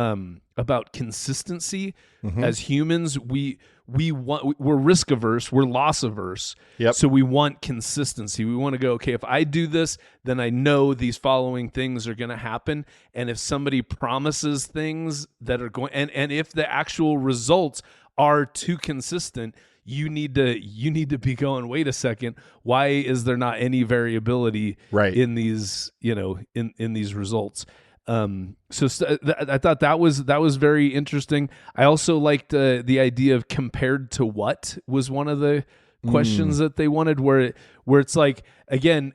Speaker 3: consistency. As humans, we're risk averse, we're loss averse.
Speaker 2: Yep.
Speaker 3: So we want consistency. We want to go, okay, if I do this, then I know these following things are going to happen. And if somebody promises things that are going, and if the actual results are too consistent, you need to be going, wait a second, why is there not any variability in these, in these results? I thought that was very interesting. I also liked the idea of compared to what was one of the questions that they wanted, where it's like, again,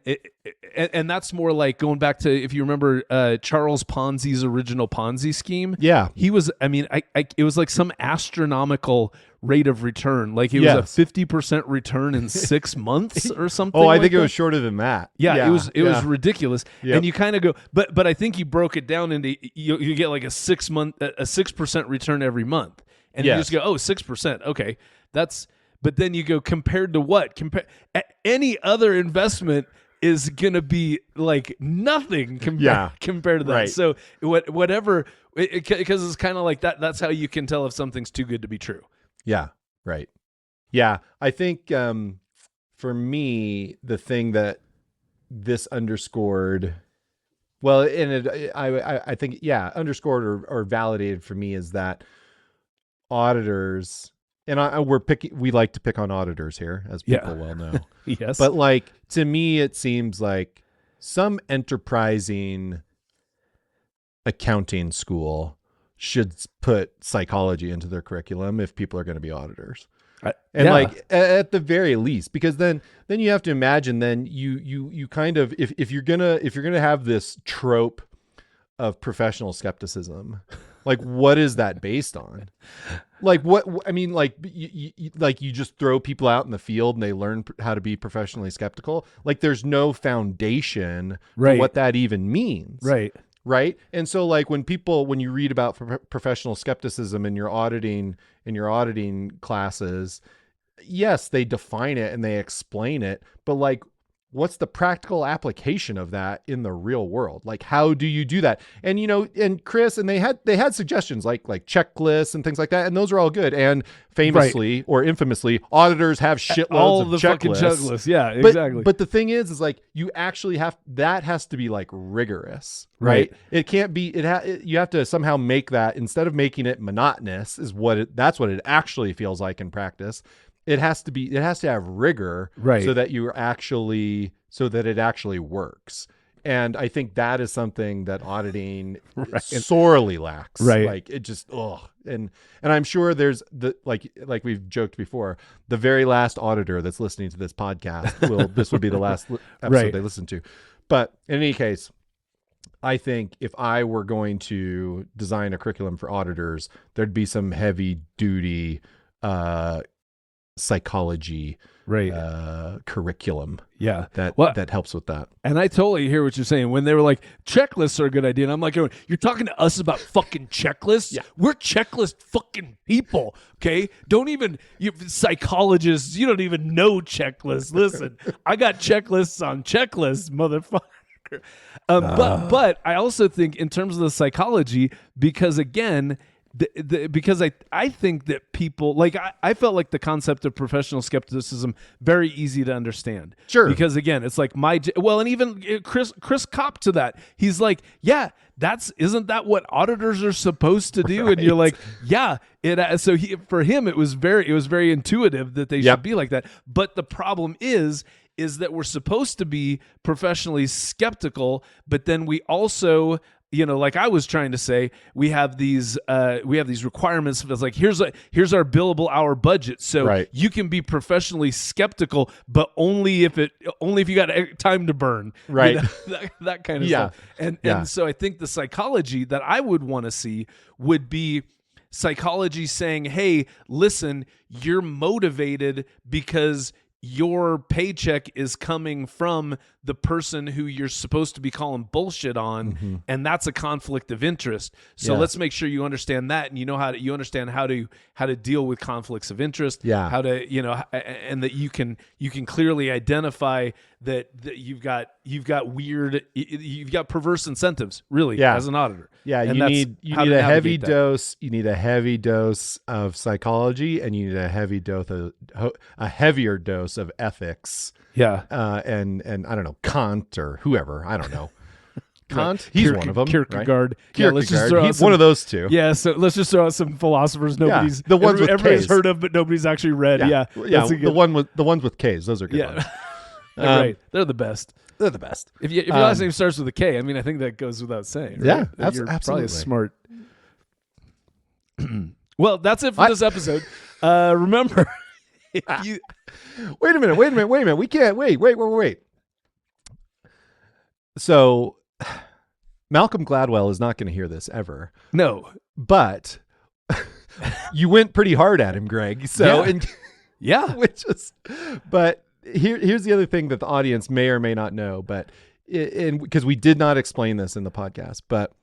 Speaker 3: and that's more like going back to, if you remember Charles Ponzi's original Ponzi scheme.
Speaker 2: Yeah,
Speaker 3: he was. It was like some astronomical rate of return. Like it was a 50% return in 6 months or something.
Speaker 2: I think it was shorter than that.
Speaker 3: Yeah. It was ridiculous. Yep. And you kind of go, but I think you broke it down into you get like a 6% return every month. And you just go, 6%. Okay. But then you go, compared to what? Any other investment is going to be like nothing compared to that.
Speaker 2: Right.
Speaker 3: So whatever, because it's kind of like that. That's how you can tell if something's too good to be true.
Speaker 2: Yeah. Right. Yeah. I think for me, the thing that this underscored, well, and I think, underscored or validated for me is that auditors, and we like to pick on auditors here, as people well know.
Speaker 3: Yes.
Speaker 2: But like, to me, it seems like some enterprising accounting school should put psychology into their curriculum if people are going to be auditors. Like at the very least, because then you have to imagine, then you kind of, if you're gonna have this trope of professional skepticism, like what is that based on? Like you just throw people out in the field and they learn how to be professionally skeptical. Like there's no foundation for what that even means. Right. And so like when you read about professional skepticism in your auditing classes, yes, they define it and they explain it, but like, what's the practical application of that in the real world? Like, how do you do that? And, and Chris, and they had suggestions like checklists and things like that. And those are all good. And famously or infamously, auditors have shitloads
Speaker 3: all
Speaker 2: of
Speaker 3: the fucking checklists. Yeah,
Speaker 2: exactly. But the thing is like, you actually that has to be like rigorous, right? It can't be, you have to somehow make that, instead of making it monotonous that's what it actually feels like in practice. It has to have rigor, so that it actually works. And I think that is something that auditing sorely lacks. Like it just, and I'm sure there's like we've joked before, the very last auditor that's listening to this podcast this will be the last episode they listen to. But in any case, I think if I were going to design a curriculum for auditors, there'd be some heavy duty, psychology curriculum that helps with that.
Speaker 3: And I totally hear what you're saying when they were like, checklists are a good idea, and I'm like, you're talking to us about fucking checklists? We're checklist fucking people, okay? You psychologists, you don't even know checklists. Listen, I got checklists on checklists, motherfucker. But I also think in terms of the psychology, because again, because I think that people like I felt like the concept of professional skepticism very easy to understand.
Speaker 2: Sure.
Speaker 3: Because again, it's like and even Chris copped to that. He's like, isn't that what auditors are supposed to do? And you're like, so for him it was very intuitive that they should be like that. But the problem is that we're supposed to be professionally skeptical, but then we also, like I was trying to say, we have these requirements. It's like, here's our billable hour budget. So you can be professionally skeptical, but only if you got time to burn, that kind of stuff. And so I think the psychology that I would want to see would be psychology saying, hey, listen, you're motivated because your paycheck is coming from the person who you're supposed to be calling bullshit on, and that's a conflict of interest. So let's make sure you understand that, and you understand how to deal with conflicts of interest. How to and that you can clearly identify that you've got perverse incentives really as an auditor.
Speaker 2: You need a heavy dose. You need a heavy dose of psychology, and you need a heavier dose of ethics. And I don't know, Kant or whoever, I don't know. Kant, he's one of them.
Speaker 3: Kierkegaard.
Speaker 2: Right? Yeah, let's just throw he's one of those two.
Speaker 3: Yeah, so let's just throw out some philosophers everybody's heard of, but nobody's actually read.
Speaker 2: The ones with K's, those are good ones.
Speaker 3: Right, they're the best.
Speaker 2: They're the best.
Speaker 3: If your last name starts with a K, I mean, I think that goes without saying. Right?
Speaker 2: Yeah,
Speaker 3: you're
Speaker 2: absolutely.
Speaker 3: Probably smart. Well, that's it for this episode. Remember,
Speaker 2: wait a minute. We can't wait. So Malcolm Gladwell is not going to hear this ever.
Speaker 3: No,
Speaker 2: but you went pretty hard at him, Greg. So but here's the other thing that the audience may or may not know, but because we did not explain this in the podcast, but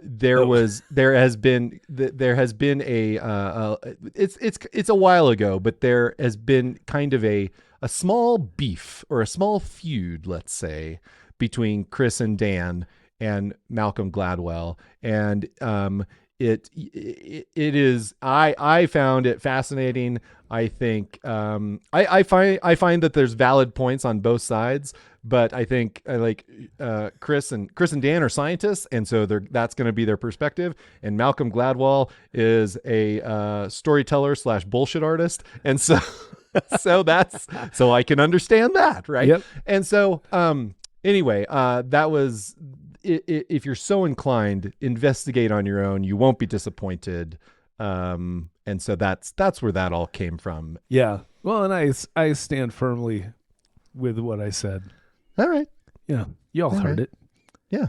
Speaker 2: there has been a it's a while ago, but there has been kind of a small beef or a small feud, let's say, between Chris and Dan and Malcolm Gladwell, and it is I found it fascinating. I think I find that there's valid points on both sides, but I think Chris and Dan are scientists, and so that's going to be their perspective. And Malcolm Gladwell is a storyteller / bullshit artist, and so so I can understand that, right?
Speaker 3: Yep.
Speaker 2: And so anyway, that was. If you're so inclined, investigate on your own. You won't be disappointed. And so that's where that all came from.
Speaker 3: Yeah. Well, and I stand firmly with what I said.
Speaker 2: All right.
Speaker 3: Yeah. You all heard it.
Speaker 2: Yeah.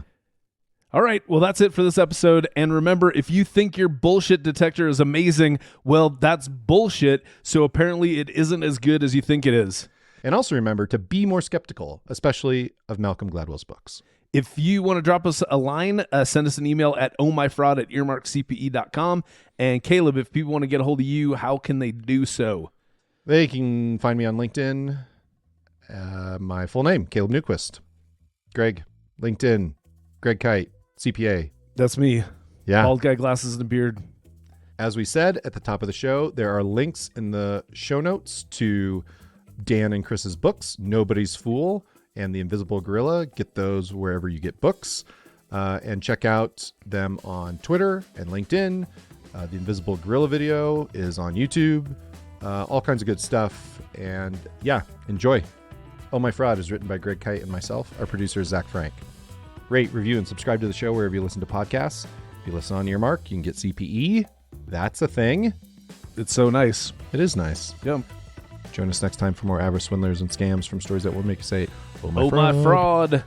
Speaker 3: All right. Well, that's it for this episode. And remember, if you think your bullshit detector is amazing, well, that's bullshit. So apparently it isn't as good as you think it is.
Speaker 2: And also remember to be more skeptical, especially of Malcolm Gladwell's books.
Speaker 3: If you want to drop us a line, send us an email at ohmyfraud@earmarkcpe.com. And Caleb, if people want to get a hold of you, how can they do so?
Speaker 2: They can find me on LinkedIn. My full name, Caleb Newquist. Greg, LinkedIn, Greg Kyte, CPA.
Speaker 3: That's me.
Speaker 2: Yeah.
Speaker 3: Bald guy, glasses, and a beard.
Speaker 2: As we said at the top of the show, there are links in the show notes to Dan and Chris's books, Nobody's Fool and The Invisible Gorilla. Get those wherever you get books, and check out them on Twitter and LinkedIn. The Invisible Gorilla video is on YouTube. All kinds of good stuff. And yeah, enjoy. Oh My Fraud is written by Greg Kyte and myself. Our producer is Zach Frank. Rate, review, and subscribe to the show wherever you listen to podcasts. If you listen on Earmark, you can get CPE. That's a thing.
Speaker 3: It's so nice.
Speaker 2: It is nice.
Speaker 3: Yeah.
Speaker 2: Join us next time for more avarice, swindlers, and scams from stories that will make you say,
Speaker 3: Oh my fraud.